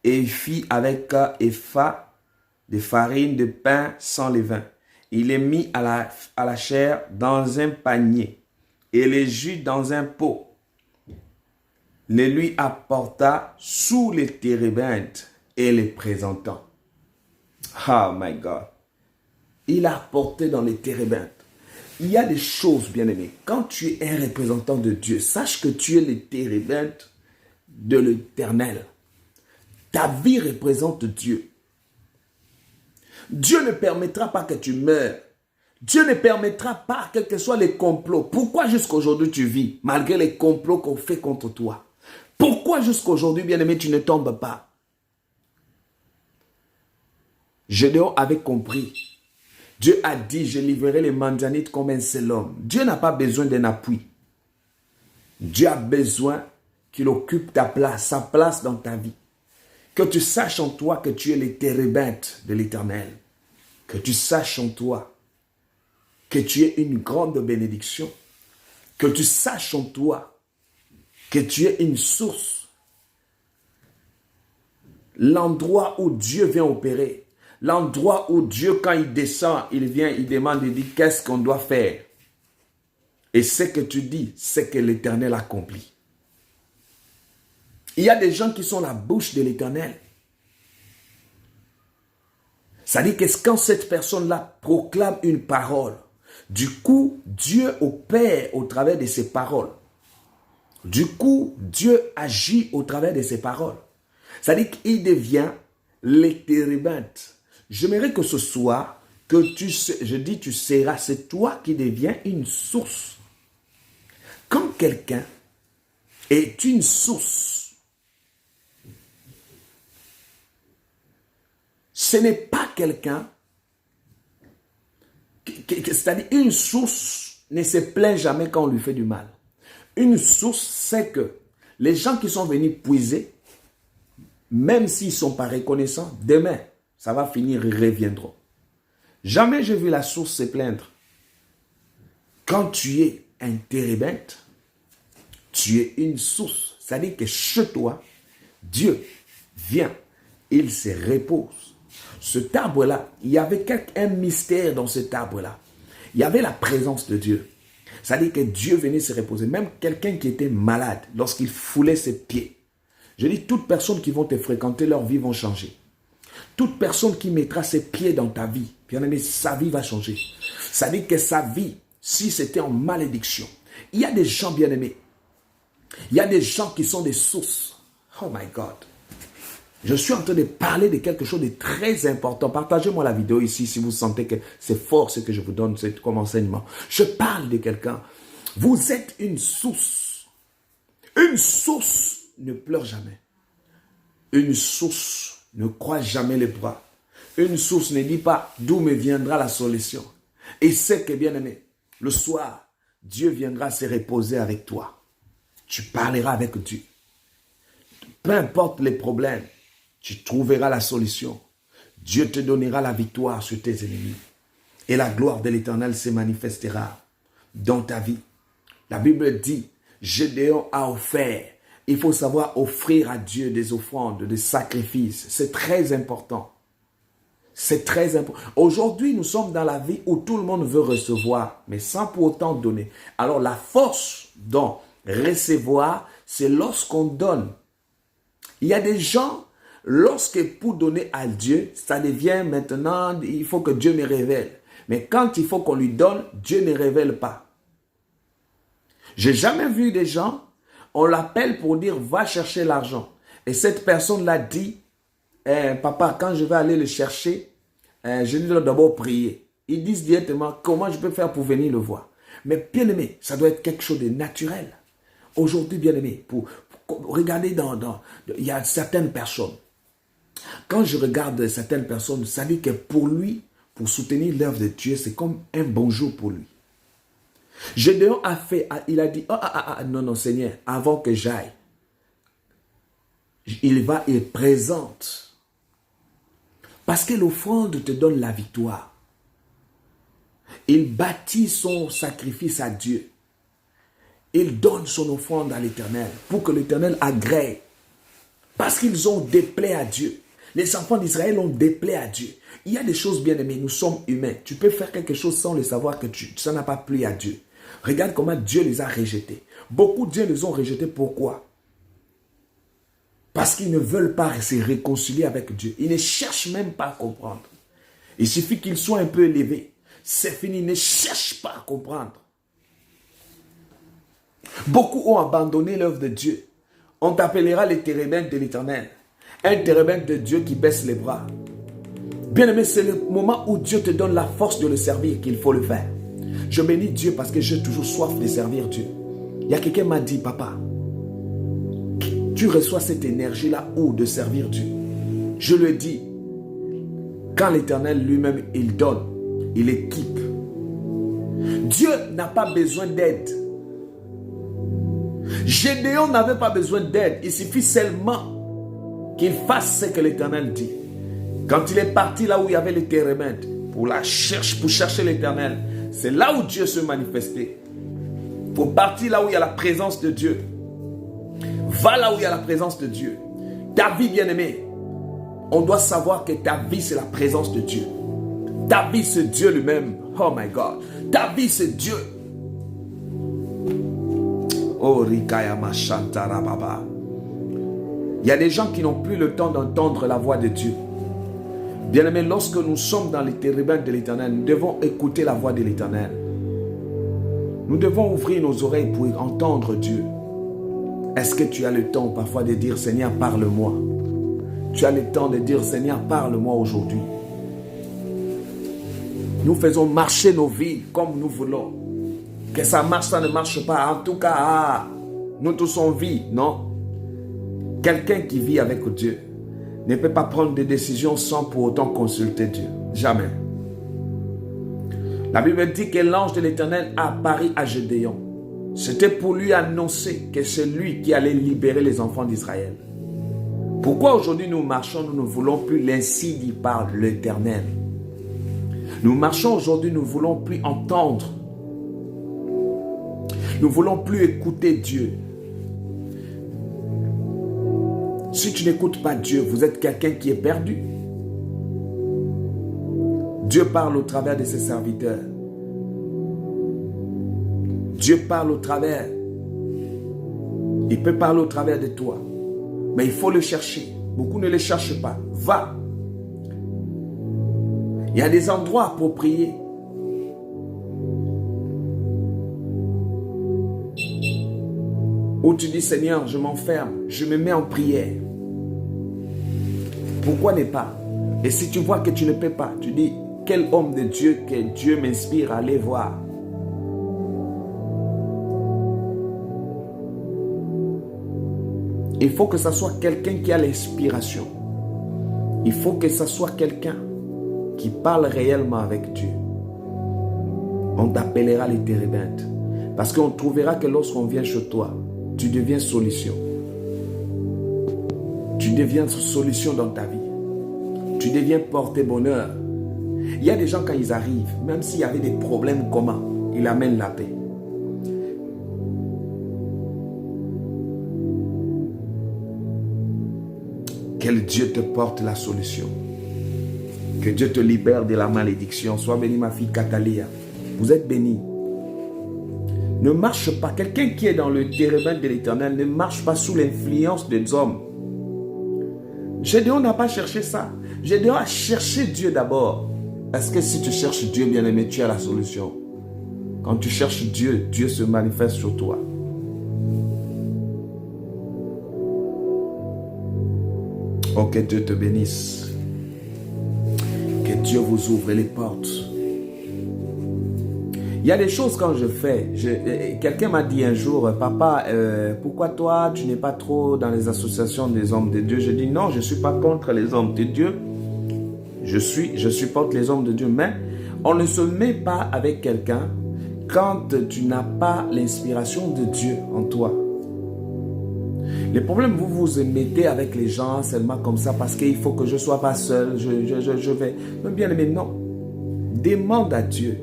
et fit avec épha de farine de pain sans levain. Il les mit à la chair dans un panier et les jus dans un pot. Les lui apporta sous les térébinthes et les présentant. Oh my God. Il a apporté dans les térébinthes. Il y a des choses, bien aimés. Quand tu es un représentant de Dieu, sache que tu es le térébinthe de l'Éternel. Ta vie représente Dieu. Dieu ne permettra pas que tu meurs. Dieu ne permettra pas, quels que soient les complots. Pourquoi jusqu'à aujourd'hui tu vis, malgré les complots qu'on fait contre toi? Pourquoi jusqu'à aujourd'hui, bien-aimé, tu ne tombes pas? Gédéon avait compris. Dieu a dit, je livrerai les Madianites comme un seul homme. Dieu n'a pas besoin d'un appui. Dieu a besoin qu'il occupe ta place, sa place dans ta vie. Que tu saches en toi que tu es le térébinthe de l'Éternel. Que tu saches en toi que tu es une grande bénédiction. Que tu saches en toi que tu es une source. L'endroit où Dieu vient opérer. L'endroit où Dieu, quand il descend, il vient, il demande, il dit, qu'est-ce qu'on doit faire? Et ce que tu dis, c'est que l'Éternel accomplit. Il y a des gens qui sont la bouche de l'Éternel. Ça dit que quand cette personne-là proclame une parole, du coup, Dieu opère au travers de ses paroles. Du coup, Dieu agit au travers de ses paroles. Ça dit qu'il devient les térébinthes. J'aimerais que ce soit, que tu seras, c'est toi qui deviens une source. Quand quelqu'un est une source, ce n'est pas quelqu'un, c'est-à-dire une source ne se plaint jamais quand on lui fait du mal. Une source, c'est que les gens qui sont venus puiser, même s'ils ne sont pas reconnaissants, demain, ça va finir, ils reviendront. Jamais j'ai vu la source se plaindre. Quand tu es un térébinthe, tu es une source. C'est-à-dire que chez toi, Dieu vient, il se repose. Cet arbre-là, il y avait un mystère dans cet arbre-là. Il y avait la présence de Dieu. C'est-à-dire que Dieu venait se reposer. Même quelqu'un qui était malade, lorsqu'il foulait ses pieds. Je dis, toute personne qui vont te fréquenter, leur vie vont changer. Toute personne qui mettra ses pieds dans ta vie, bien aimé, sa vie va changer. Ça veut dire que sa vie, si c'était en malédiction, il y a des gens bien aimés. Il y a des gens qui sont des sources. Oh my God. Je suis en train de parler de quelque chose de très important. Partagez-moi la vidéo ici si vous sentez que c'est fort ce que je vous donne comme enseignement. Je parle de quelqu'un. Vous êtes une source. Une source ne pleure jamais. Une source ne croise jamais les bras. Une source ne dit pas d'où me viendra la solution. Et c'est que, bien aimé, le soir, Dieu viendra se reposer avec toi. Tu parleras avec Dieu. Peu importe les problèmes, tu trouveras la solution. Dieu te donnera la victoire sur tes ennemis. Et la gloire de l'Éternel se manifestera dans ta vie. La Bible dit, Gédéon a offert. Il faut savoir offrir à Dieu des offrandes, des sacrifices. C'est très important. C'est très important. Aujourd'hui, nous sommes dans la vie où tout le monde veut recevoir, mais sans pour autant donner. Alors, la force dans recevoir, c'est lorsqu'on donne. Il y a des gens, lorsque pour donner à Dieu, ça devient maintenant, il faut que Dieu me révèle. Mais quand il faut qu'on lui donne, Dieu ne révèle pas. J'ai jamais vu des gens, on l'appelle pour dire, va chercher l'argent. Et cette personne-là dit, papa, quand je vais aller le chercher, je dois d'abord prier. Ils disent directement, comment je peux faire pour venir le voir. Mais bien aimé, ça doit être quelque chose de naturel. Aujourd'hui, bien aimé, regardez il y a certaines personnes. Quand je regarde certaines personnes, ça dit que pour lui, pour soutenir l'œuvre de Dieu, c'est comme un bonjour pour lui. Gédéon il a dit, non, Seigneur, avant que j'aille, il présente. Parce que l'offrande te donne la victoire. Il bâtit son sacrifice à Dieu. Il donne son offrande à l'Éternel pour que l'Éternel agrée. Parce qu'ils ont déplaît à Dieu. Les enfants d'Israël ont déplaît à Dieu. Il y a des choses bien aimées, nous sommes humains. Tu peux faire quelque chose sans le savoir que ça n'a pas plu à Dieu. Regarde comment Dieu les a rejetés. Beaucoup de Dieu les ont rejetés. Pourquoi? Parce qu'ils ne veulent pas se réconcilier avec Dieu. Ils ne cherchent même pas à comprendre. Il suffit qu'ils soient un peu élevés. C'est fini, ils ne cherchent pas à comprendre. Beaucoup ont abandonné l'œuvre de Dieu. On t'appellera les térébinthes de l'Éternel. Un térébinthe de Dieu qui baisse les bras. Bien aimé, c'est le moment où Dieu te donne la force de le servir qu'il faut le faire. Je bénis Dieu parce que j'ai toujours soif de servir Dieu. Il y a quelqu'un qui m'a dit, papa, tu reçois cette énergie-là où de servir Dieu. Je lui ai dit, quand l'Éternel lui-même, il donne, il équipe. Dieu n'a pas besoin d'aide. Gédéon n'avait pas besoin d'aide. Il suffit seulement qu'il fasse ce que l'Éternel dit. Quand il est parti là où il y avait les térébinthes pour chercher l'Éternel, c'est là où Dieu se manifestait. Pour partir là où il y a la présence de Dieu. Va là où il y a la présence de Dieu. Ta vie, bien-aimée, on doit savoir que ta vie, c'est la présence de Dieu. Ta vie, c'est Dieu lui-même. Oh my God. Ta vie, c'est Dieu. Oh, Rikayama Shantara Baba. Il y a des gens qui n'ont plus le temps d'entendre la voix de Dieu. Bien-aimés, lorsque nous sommes dans les térébinthes de l'Éternel, nous devons écouter la voix de l'Éternel. Nous devons ouvrir nos oreilles pour entendre Dieu. Est-ce que tu as le temps parfois de dire, Seigneur, parle-moi? Tu as le temps de dire, Seigneur, parle-moi aujourd'hui. Nous faisons marcher nos vies comme nous voulons. Que ça marche, ça ne marche pas. En tout cas, nous tous on vit, non? Quelqu'un qui vit avec Dieu ne peut pas prendre des décisions sans pour autant consulter Dieu. Jamais. La Bible dit que l'ange de l'Éternel a apparu à Gédéon. C'était pour lui annoncer que c'est lui qui allait libérer les enfants d'Israël. Pourquoi aujourd'hui nous marchons, nous ne voulons plus l'ainsi dit par l'Éternel. Nous marchons aujourd'hui, nous ne voulons plus entendre. Nous ne voulons plus écouter Dieu. Si tu n'écoutes pas Dieu, vous êtes quelqu'un qui est perdu. Dieu parle au travers de ses serviteurs. Dieu parle au travers. Il peut parler au travers de toi. Mais il faut le chercher. Beaucoup ne le cherchent pas. Va. Il y a des endroits appropriés. Où tu dis, Seigneur, je m'enferme. Je me mets en prière. Pourquoi ne pas? Et si tu vois que tu ne peux pas, tu dis, quel homme de Dieu que Dieu m'inspire à aller voir. Il faut que ce soit quelqu'un qui a l'inspiration. Il faut que ce soit quelqu'un qui parle réellement avec Dieu. On t'appellera les térébintes. Parce qu'on trouvera que lorsqu'on vient chez toi, tu deviens solution. Tu deviens solution dans ta vie. Tu deviens porte-bonheur. Il y a des gens quand ils arrivent, même s'il y avait des problèmes communs, ils amènent la paix. Que Dieu te porte la solution. Que Dieu te libère de la malédiction. Sois bénie ma fille Catalia. Vous êtes bénie. Ne marche pas. Quelqu'un qui est dans le térébinthe de l'Éternel ne marche pas sous l'influence des hommes. Gédéon n'a pas cherché ça. Gédéon a cherché Dieu d'abord. Est-ce que si tu cherches Dieu, bien-aimé, tu as la solution? Quand tu cherches Dieu, Dieu se manifeste sur toi. Oh, que Dieu te bénisse. Que Dieu vous ouvre les portes. Il y a des choses quand je fais. Quelqu'un m'a dit un jour, papa, pourquoi toi, tu n'es pas trop dans les associations des hommes de Dieu? Je dis non, je ne suis pas contre les hommes de Dieu. Je supporte les hommes de Dieu, mais on ne se met pas avec quelqu'un quand tu n'as pas l'inspiration de Dieu en toi. Le problème, vous vous mettez avec les gens seulement comme ça parce qu'il faut que je ne sois pas seul, je vais. Mais bien aimé, non. Demande à Dieu.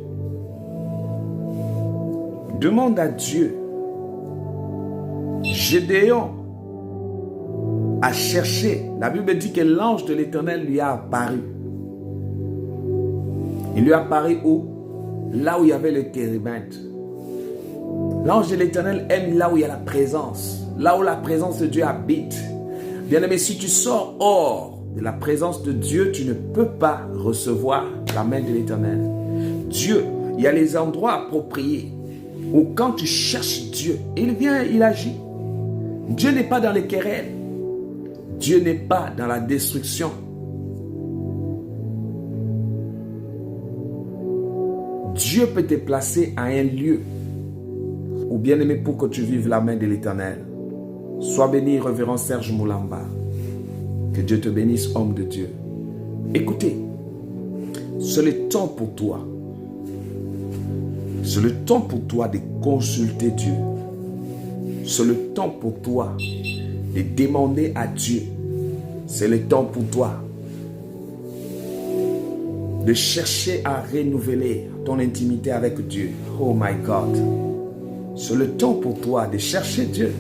Demande à Dieu. Gédéon a cherché. La Bible dit que l'ange de l'Éternel lui a apparu. Il lui a apparu où? Là où il y avait le térébinthe. L'ange de l'Éternel aime là où il y a la présence. Là où la présence de Dieu habite. Bien-aimé, si tu sors hors de la présence de Dieu, tu ne peux pas recevoir la main de l'Éternel. Dieu, il y a les endroits appropriés où quand tu cherches Dieu, il vient, il agit. Dieu n'est pas dans les querelles. Dieu n'est pas dans la destruction. Dieu peut te placer à un lieu où, bien-aimé, pour que tu vives la main de l'Éternel. Sois béni, révérend Serge Moulamba. Que Dieu te bénisse, homme de Dieu. Écoutez, c'est le temps pour toi. C'est le temps pour toi de consulter Dieu. C'est le temps pour toi de demander à Dieu. C'est le temps pour toi de chercher à renouveler ton intimité avec Dieu. Oh my God. C'est le temps pour toi de chercher Dieu.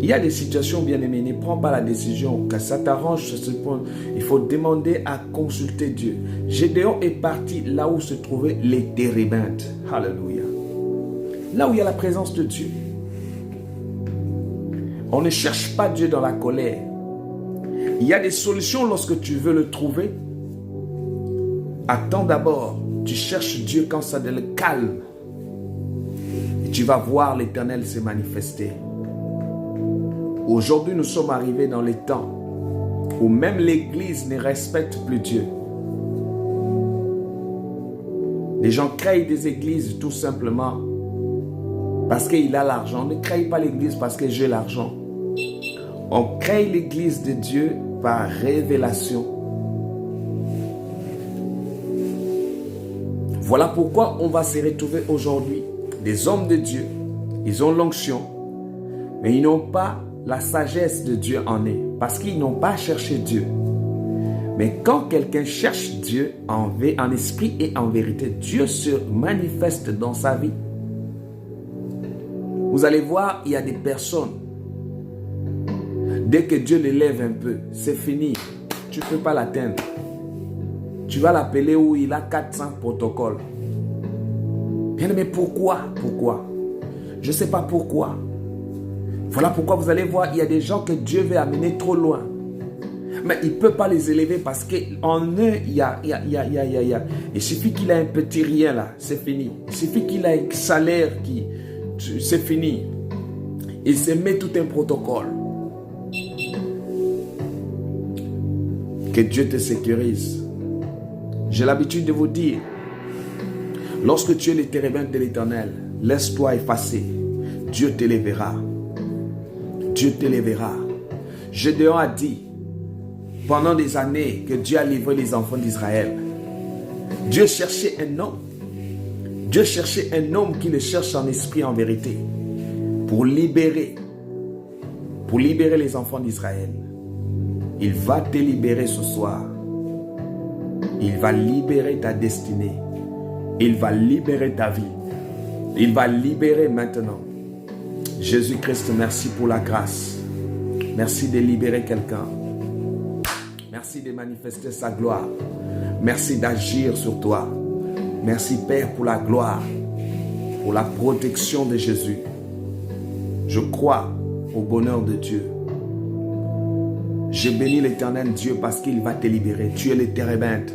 Il y a des situations, bien-aimées, ne prends pas la décision, que ça t'arrange sur ce point. Il faut demander à consulter Dieu. Gédéon est parti là où se trouvaient les térébintes. Alléluia. Là où il y a la présence de Dieu. On ne cherche pas Dieu dans la colère. Il y a des solutions lorsque tu veux le trouver. Attends d'abord. Tu cherches Dieu quand ça de le calme. Et tu vas voir l'Éternel se manifester. Aujourd'hui, nous sommes arrivés dans les temps où même l'Église ne respecte plus Dieu. Les gens créent des églises tout simplement parce qu'il a l'argent. On ne crée pas l'église parce que j'ai l'argent. On crée l'église de Dieu par révélation. Voilà pourquoi on va se retrouver aujourd'hui. Des hommes de Dieu, ils ont l'onction, mais ils n'ont pas la sagesse de Dieu en eux. parce qu'ils n'ont pas cherché Dieu. Mais quand quelqu'un cherche Dieu en esprit et en vérité, Dieu se manifeste dans sa vie. Vous allez voir, il y a des personnes, dès que Dieu l'élève un peu, c'est fini. Tu ne peux pas l'atteindre. Tu vas l'appeler où il a 400 protocoles. Bien, mais pourquoi? Pourquoi? Je ne sais pas pourquoi. Voilà pourquoi vous allez voir, il y a des gens que Dieu veut amener trop loin. Mais il ne peut pas les élever parce qu'en eux, il suffit qu'il ait un petit rien là, c'est fini. Il suffit qu'il ait un salaire c'est fini. Il se met tout un protocole. Que Dieu te sécurise. J'ai l'habitude de vous dire, lorsque tu es le térébinthe de l'Éternel, laisse-toi effacer. Dieu t'élèvera. Dieu t'élèvera. Gédéon a dit, pendant des années, que Dieu a livré les enfants d'Israël. Dieu cherchait un homme. Dieu cherchait un homme qui le cherche en esprit, en vérité, pour libérer les enfants d'Israël. Il va te libérer ce soir. Il va libérer ta destinée. Il va libérer ta vie. Il va libérer maintenant. Jésus-Christ, merci pour la grâce. Merci de libérer quelqu'un. Merci de manifester sa gloire. Merci d'agir sur toi. Merci Père pour la gloire, pour la protection de Jésus. Je crois au bonheur de Dieu. Je bénis l'Éternel Dieu parce qu'il va te libérer. Tu es le térébinthe.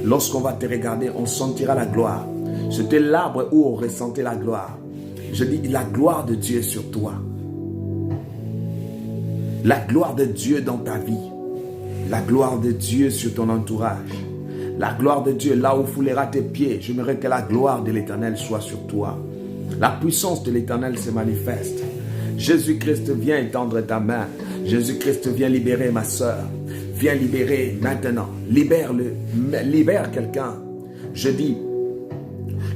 Lorsqu'on va te regarder, on sentira la gloire. C'était l'arbre où on ressentait la gloire. Je dis, la gloire de Dieu sur toi. La gloire de Dieu dans ta vie. La gloire de Dieu sur ton entourage. La gloire de Dieu là où foulera tes pieds. J'aimerais que la gloire de l'Éternel soit sur toi. La puissance de l'Éternel se manifeste. Jésus-Christ, viens étendre ta main. Jésus-Christ, viens libérer ma soeur. Viens libérer maintenant. Libère-le. Libère quelqu'un. Je dis,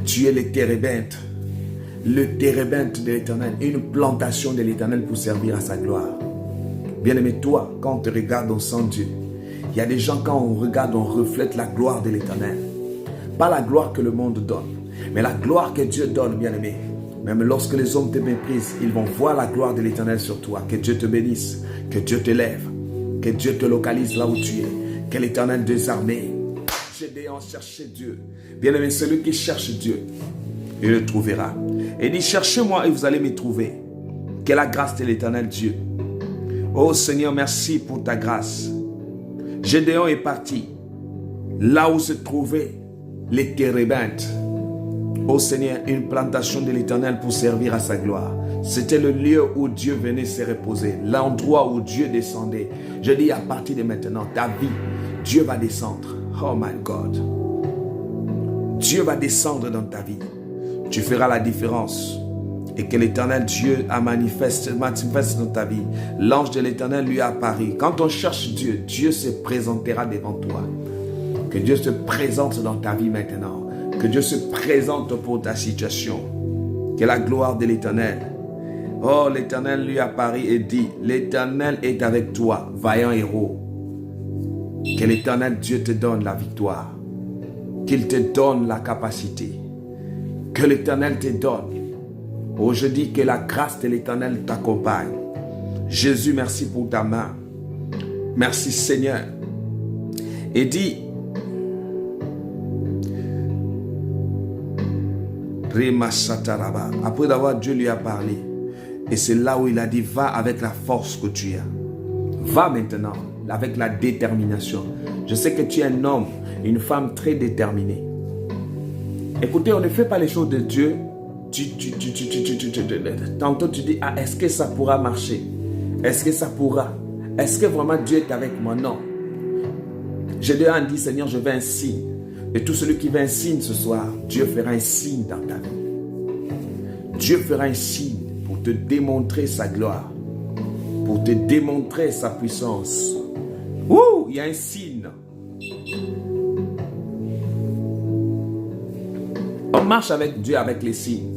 tu es le térébinthe. Le térébinthe de l'Éternel. Une plantation de l'Éternel pour servir à sa gloire. Bien-aimé, toi, quand on te regarde, on sent Dieu. Il y a des gens, quand on regarde, on reflète la gloire de l'Éternel. Pas la gloire que le monde donne, mais la gloire que Dieu donne, bien-aimé. Même lorsque les hommes te méprisent, ils vont voir la gloire de l'Éternel sur toi. Que Dieu te bénisse, que Dieu t'élève, que Dieu te localise là où tu es. Que l'Éternel des armées, Gédéon cherchait Dieu. Bien-aimé, celui qui cherche Dieu, il le trouvera. Et dit, cherchez-moi et vous allez me trouver. Que la grâce de l'Éternel Dieu. Oh Seigneur, merci pour ta grâce. Gédéon est parti là où se trouvaient les térébinthes. Oh Seigneur, une plantation de l'Éternel pour servir à sa gloire. C'était le lieu où Dieu venait se reposer, l'endroit où Dieu descendait. Je dis à partir de maintenant, ta vie, Dieu va descendre. Oh my God. Dieu va descendre dans ta vie. Tu feras la différence. Et que l'Éternel Dieu manifeste dans ta vie. L'ange de l'Éternel lui a apparu. Quand on cherche Dieu, Dieu se présentera devant toi. Que Dieu se présente dans ta vie maintenant. Que Dieu se présente pour ta situation. Que la gloire de l'Éternel. Oh, l'Éternel lui a apparu et dit, l'Éternel est avec toi, vaillant héros. Que l'Éternel Dieu te donne la victoire. Qu'il te donne la capacité. Que l'Éternel te donne. Oh, je dis que la grâce de l'Éternel t'accompagne. Jésus, merci pour ta main. Merci Seigneur. Et dit, après d'avoir Dieu lui a parlé, et c'est là où il a dit, va avec la force que tu as. Va maintenant avec la détermination. Je sais que tu es un homme, une femme très déterminée. Écoutez, on ne fait pas les choses de Dieu. Tantôt tu dis, ah, est-ce que ça pourra marcher? Est-ce que ça pourra? Est-ce que vraiment Dieu est avec moi? Non. Gédéon dit, Seigneur, je veux un signe. Et tout celui qui veut un signe ce soir, Dieu fera un signe dans ta vie. Dieu fera un signe pour te démontrer sa gloire, pour te démontrer sa puissance. Ouh, il y a un signe. On marche avec Dieu avec les signes.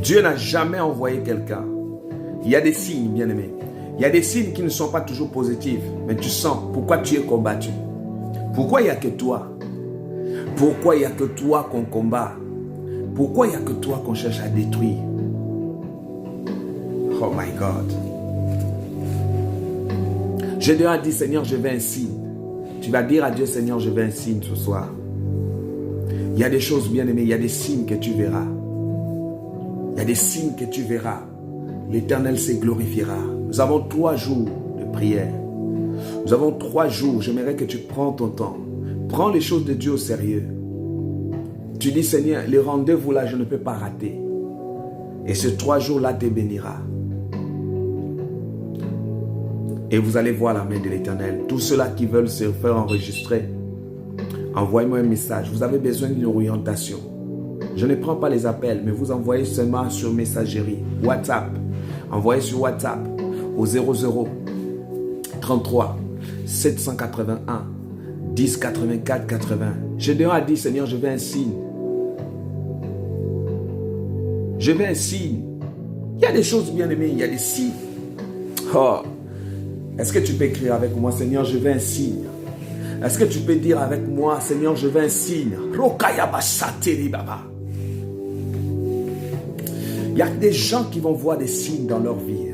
Dieu n'a jamais envoyé quelqu'un. Il y a des signes, bien-aimés. Il y a des signes qui ne sont pas toujours positifs, mais tu sens pourquoi tu es combattu. Pourquoi il n'y a que toi? Pourquoi il n'y a que toi qu'on combat? Pourquoi il n'y a que toi qu'on cherche à détruire? Oh my God. Je dois dire, Seigneur, je veux un signe. Tu vas dire à Dieu, Seigneur, je veux un signe ce soir. Il y a des choses bien aimées, il y a des signes que tu verras. Il y a des signes que tu verras. L'Éternel se glorifiera. Nous avons 3 jours de prière. Nous avons 3 jours. J'aimerais que tu prends ton temps. Prends les choses de Dieu au sérieux. Tu dis, Seigneur, les rendez-vous là, je ne peux pas rater. Et ces 3 jours-là te bénira. Et vous allez voir la main de l'Éternel. Tous ceux-là qui veulent se faire enregistrer, envoyez-moi un message. Vous avez besoin d'une orientation. Je ne prends pas les appels, mais vous envoyez seulement sur messagerie, WhatsApp. Envoyez sur WhatsApp au 00 33 781 10 84 80. Je dois dire, Seigneur, je veux un signe. Je veux un signe. Il y a des choses bien aimées, il y a des signes. Oh. Est-ce que tu peux écrire avec moi, Seigneur, je veux un signe? Est-ce que tu peux dire avec moi, Seigneur, je veux un signe? Il y a des gens qui vont voir des signes dans leur vie.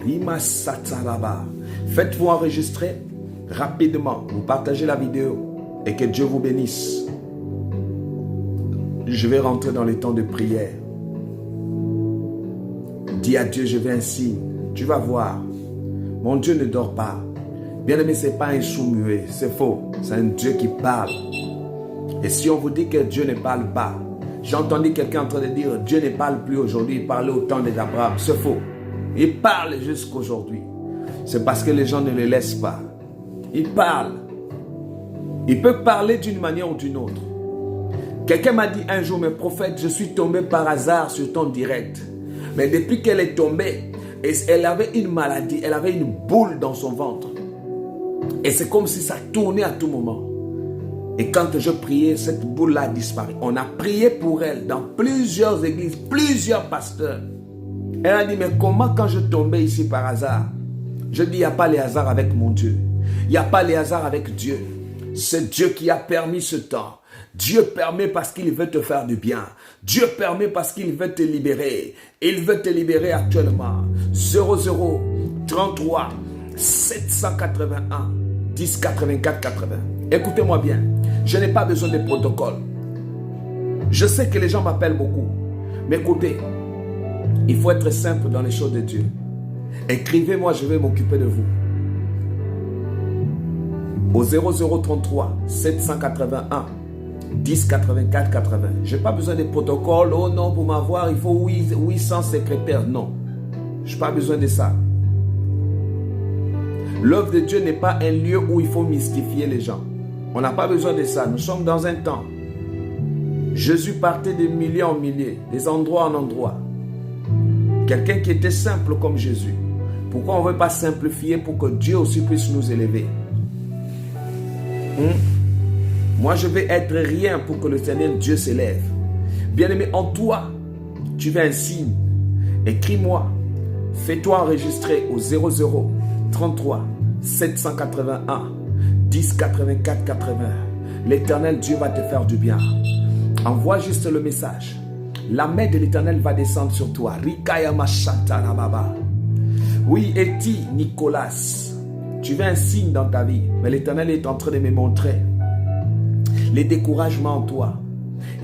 Faites-vous enregistrer rapidement. Vous partagez la vidéo et que Dieu vous bénisse. Je vais rentrer dans les temps de prière. Dis à Dieu, je veux un signe. Tu vas voir. Mon Dieu ne dort pas. Bien-aimé, ce n'est pas un sous-muet, c'est faux. C'est un Dieu qui parle. Et si on vous dit que Dieu ne parle pas, j'ai entendu quelqu'un en train de dire Dieu ne parle plus aujourd'hui, il parlait au temps d'Abraham. C'est faux. Il parle jusqu'aujourd'hui. C'est parce que les gens ne le laissent pas. Il parle. Il peut parler d'une manière ou d'une autre. Quelqu'un m'a dit un jour, mais prophète, je suis tombé par hasard sur ton direct. Mais depuis qu'elle est tombée, elle avait une maladie, elle avait une boule dans son ventre. Et c'est comme si ça tournait à tout moment. Et quand je priais, cette boule-là a disparu. On a prié pour elle dans plusieurs églises, plusieurs pasteurs. Elle a dit, mais comment quand je tombais ici par hasard? Je dis, il n'y a pas les hasards avec mon Dieu. Il n'y a pas les hasards avec Dieu. C'est Dieu qui a permis ce temps. Dieu permet parce qu'il veut te faire du bien. Dieu permet parce qu'il veut te libérer. Il veut te libérer actuellement. 00 33 781 10 84 80. Écoutez-moi bien. Je n'ai pas besoin de protocole. Je sais que les gens m'appellent beaucoup. Mais écoutez, il faut être simple dans les choses de Dieu. Écrivez-moi, je vais m'occuper de vous. Au 0033 781 10 84 80. Je n'ai pas besoin de protocole. Oh non, pour m'avoir, il faut 800 secrétaires. Non. Je n'ai pas besoin de ça. L'œuvre de Dieu n'est pas un lieu où il faut mystifier les gens. On n'a pas besoin de ça. Nous sommes dans un temps. Jésus partait de milliers en milliers, des endroits en endroits. Quelqu'un qui était simple comme Jésus. Pourquoi on ne veut pas simplifier pour que Dieu aussi puisse nous élever? Moi, je vais être rien pour que le Seigneur Dieu s'élève. Bien-aimé, en toi, tu veux un signe. Écris-moi. Fais-toi enregistrer au 00 33 781 10 84 80. L'Éternel Dieu va te faire du bien. Envoie juste le message. La main de l'Éternel va descendre sur toi. Oui, Eti Nicolas, tu veux un signe dans ta vie, mais l'Éternel est en train de me montrer les découragements en toi.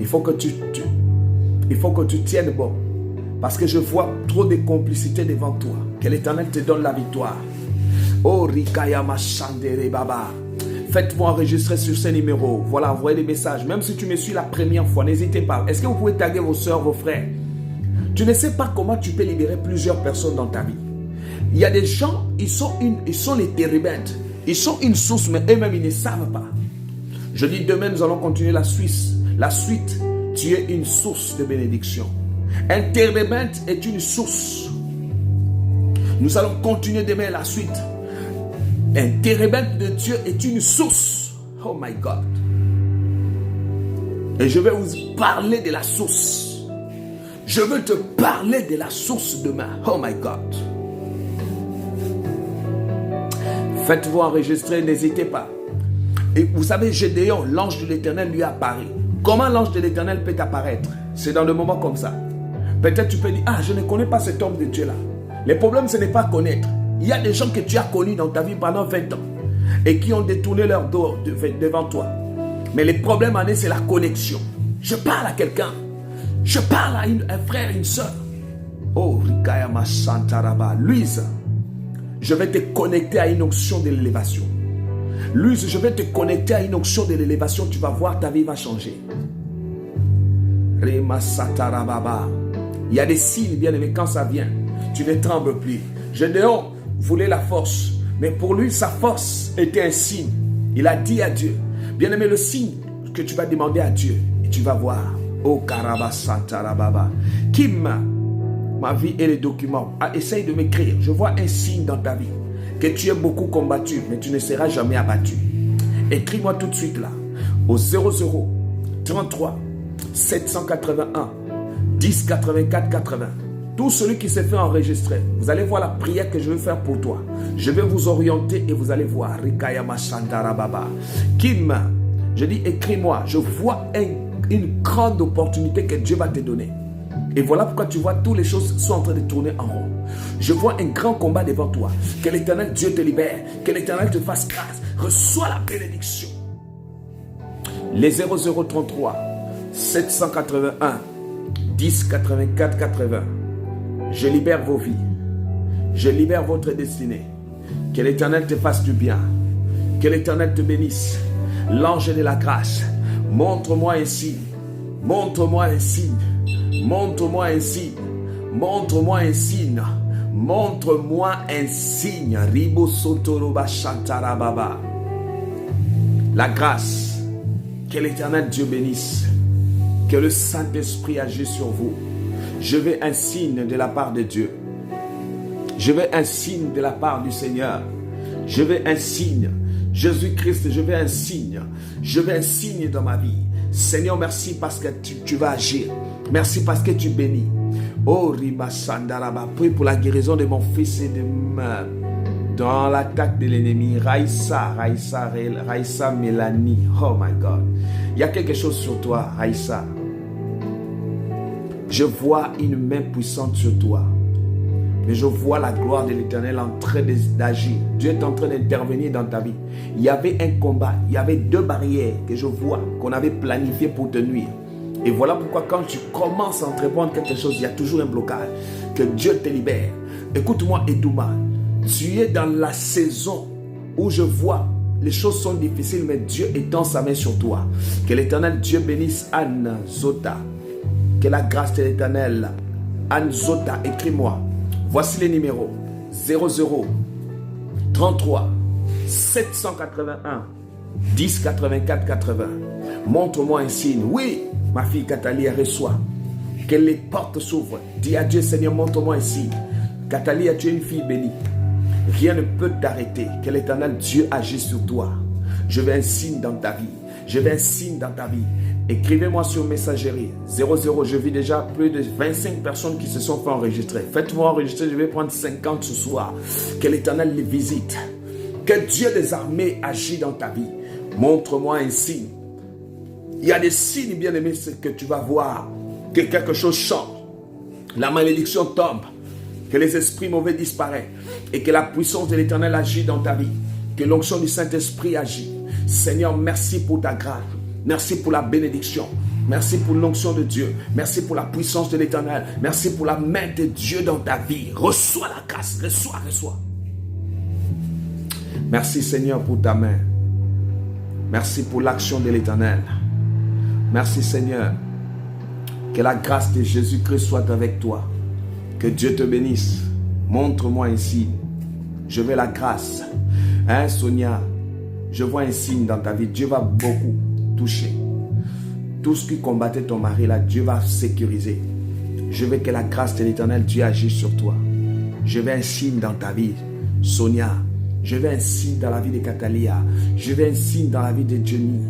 Il faut que tu tiennes bon. Parce que je vois trop de complicité devant toi. Que l'Éternel te donne la victoire. Oh, Rikaya Machandere Baba. Faites-vous enregistrer sur ce numéro. Voilà, envoyez des messages. Même si tu me suis la première fois, n'hésitez pas. Est-ce que vous pouvez taguer vos soeurs, vos frères? Tu ne sais pas comment tu peux libérer plusieurs personnes dans ta vie. Il y a des gens, ils sont les térébintes. Ils sont une source, mais eux-mêmes, ils ne savent pas. Je dis demain, nous allons continuer la suite. Tu es une source de bénédiction. Un térébinte est une source. Nous allons continuer demain la suite. Un térébinte de Dieu est une source. Oh my God. Et je vais vous parler de la source. Je veux te parler de la source demain. Oh my God. Faites-vous enregistrer, n'hésitez pas. Et vous savez, Gédéon, l'ange de l'Éternel lui apparaît. Comment l'ange de l'Éternel peut apparaître? C'est dans des moments comme ça. Peut-être tu peux dire, ah, je ne connais pas cet homme de Dieu-là. Le problème, ce n'est pas connaître. Il y a des gens que tu as connus dans ta vie pendant 20 ans et qui ont détourné leur dos devant toi. Mais le problème en est, c'est la connexion. Je parle à quelqu'un. Je parle à un frère, une soeur. Oh, Rikayama Santaraba. Louise, je vais te connecter à une onction de l'élévation. Louise, je vais te connecter à une onction de l'élévation. Tu vas voir, ta vie va changer. Rema Satarababa. Il y a des signes, bien aimé, quand ça vient, tu ne trembles plus. Gédéon voulait la force, mais pour lui, sa force était un signe. Il a dit à Dieu, bien aimé, le signe que tu vas demander à Dieu, et tu vas voir. Oh, Karaba Santarababa. Kim, ma vie et les documents. Ah, essaye de m'écrire. Je vois un signe dans ta vie. Que tu aies beaucoup combattu, mais tu ne seras jamais abattu. Écris-moi tout de suite là. Au 00 33 781 10 84 80. Tout celui qui s'est fait enregistrer, vous allez voir la prière que je vais faire pour toi. Je vais vous orienter et vous allez voir. Rikayama Santarababa. Kim, je dis écris-moi. Je vois une grande opportunité que Dieu va te donner. Et voilà pourquoi tu vois toutes les choses sont en train de tourner en rond. Je vois un grand combat devant toi. Que l'Éternel Dieu te libère. Que l'Éternel te fasse grâce. Reçois la bénédiction. Les 0033 781 10 84 80. Je libère vos vies. Je libère votre destinée. Que l'Éternel te fasse du bien. Que l'Éternel te bénisse. L'ange de la grâce. Montre-moi un signe. Montre-moi un signe. Montre-moi un signe. Montre-moi un signe. Montre-moi un signe. Ribo Sotoroba Chantarababa. La grâce. Que l'Éternel Dieu bénisse. Que le Saint-Esprit agisse sur vous. Je veux un signe de la part de Dieu. Je veux un signe de la part du Seigneur. Je veux un signe. Jésus-Christ, je veux un signe. Je veux un signe dans ma vie. Seigneur, merci parce que tu vas agir. Merci parce que tu bénis. Oh, Riba Sandaraba, prie pour la guérison de mon fils et de ma... Dans l'attaque de l'ennemi. Raïssa Mélanie. Oh my God. Il y a quelque chose sur toi, Raïssa. Je vois une main puissante sur toi. Mais je vois la gloire de l'Éternel en train d'agir. Dieu est en train d'intervenir dans ta vie. Il y avait un combat. Il y avait 2 barrières que je vois, qu'on avait planifiées pour te nuire. Et voilà pourquoi quand tu commences à entreprendre quelque chose, il y a toujours un blocage. Que Dieu te libère. Écoute-moi, Edouma. Tu es dans la saison où je vois les choses sont difficiles, mais Dieu étend sa main sur toi. Que l'Éternel Dieu bénisse Anne Zota. Que la grâce de l'Éternel. Anne Zota, écris-moi. Voici les numéros. 00 33 781 10 84 80. Montre-moi un signe. Oui, ma fille Catalia, reçoit. Que les portes s'ouvrent. Dis à Dieu, Seigneur, montre-moi un signe. Catalia, tu es une fille bénie. Rien ne peut t'arrêter. Que l'Éternel Dieu agisse sur toi. Je veux un signe dans ta vie. Je veux un signe dans ta vie. Écrivez-moi sur messagerie 00. Je vis déjà plus de 25 personnes qui se sont fait enregistrer. Faites-moi enregistrer. Je vais prendre 50 ce soir. Que l'Éternel les visite. Que Dieu des armées agisse dans ta vie. Montre-moi un signe. Il y a des signes, bien aimés, que tu vas voir. Que quelque chose change. La malédiction tombe. Que les esprits mauvais disparaissent. Et que la puissance de l'Éternel agit dans ta vie. Que l'onction du Saint-Esprit agit. Seigneur, merci pour ta grâce. Merci pour la bénédiction. Merci pour l'onction de Dieu. Merci pour la puissance de l'Éternel. Merci pour la main de Dieu dans ta vie. Reçois la grâce. Reçois. Merci Seigneur pour ta main. Merci pour l'action de l'Éternel. Merci Seigneur. Que la grâce de Jésus-Christ soit avec toi. Que Dieu te bénisse. Montre-moi ici. Je veux la grâce. Hein, Sonia? Je vois un signe dans ta vie. Dieu va beaucoup toucher. Tout ce qui combattait ton mari là, Dieu va sécuriser. Je veux que la grâce de l'Éternel Dieu agisse sur toi. Je veux un signe dans ta vie, Sonia. Je veux un signe dans la vie de Catalia. Je veux un signe dans la vie de Jenny.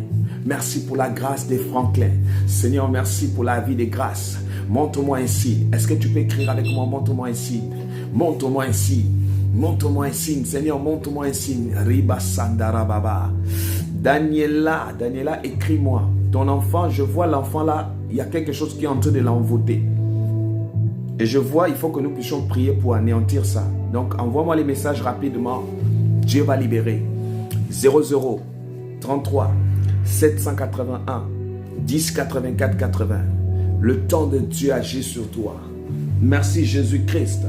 Merci pour la grâce de Franklin. Seigneur, merci pour la vie de grâce. Montre-moi un signe. Est-ce que tu peux écrire avec moi? Montre-moi un signe. Montre-moi un signe. Montre-moi un signe, Seigneur, montre-moi un signe. Riba Sandara Baba. Daniela, écris-moi. Ton enfant, je vois l'enfant là, il y a quelque chose qui est en train de l'envoûter. Et je vois, il faut que nous puissions prier pour anéantir ça. Donc, envoie-moi les messages rapidement. Dieu va libérer. 00 33 781 10 84 80. Le temps de Dieu agit sur toi. Merci Jésus-Christ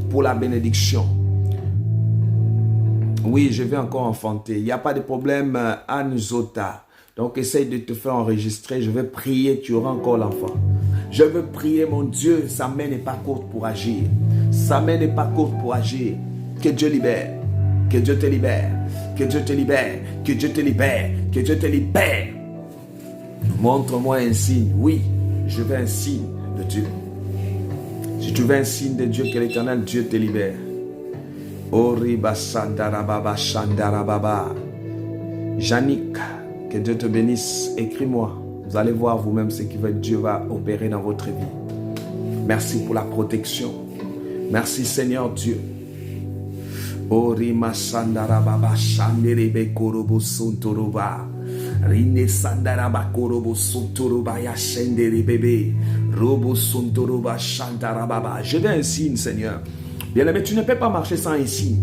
pour la bénédiction. Oui, je vais encore enfanter. Il n'y a pas de problème, Anne Zota. Donc, essaye de te faire enregistrer. Je vais prier, tu auras encore l'enfant. Je veux prier, mon Dieu, sa main n'est pas courte pour agir. Sa main n'est pas courte pour agir. Que Dieu libère. Que Dieu te libère. Que Dieu te libère. Que Dieu te libère. Que Dieu te libère. Montre-moi un signe. Oui, je veux un signe de Dieu. Si tu veux un signe de Dieu, que l'Éternel Dieu te libère. Oriba Sandarababa Shandarababa. Yannick, que Dieu te bénisse. Écris-moi. Vous allez voir vous-même ce que Dieu va opérer dans votre vie. Merci pour la protection. Merci Seigneur Dieu. Orima Sandarababa Shanderebe Korobo Sunturuba. Rine Sandaraba Korobo Sunturuba Yashenderebebe. Robo Sunturuba Shandarababa. Je veux un signe, Seigneur. Bien-aimé, tu ne peux pas marcher sans un signe.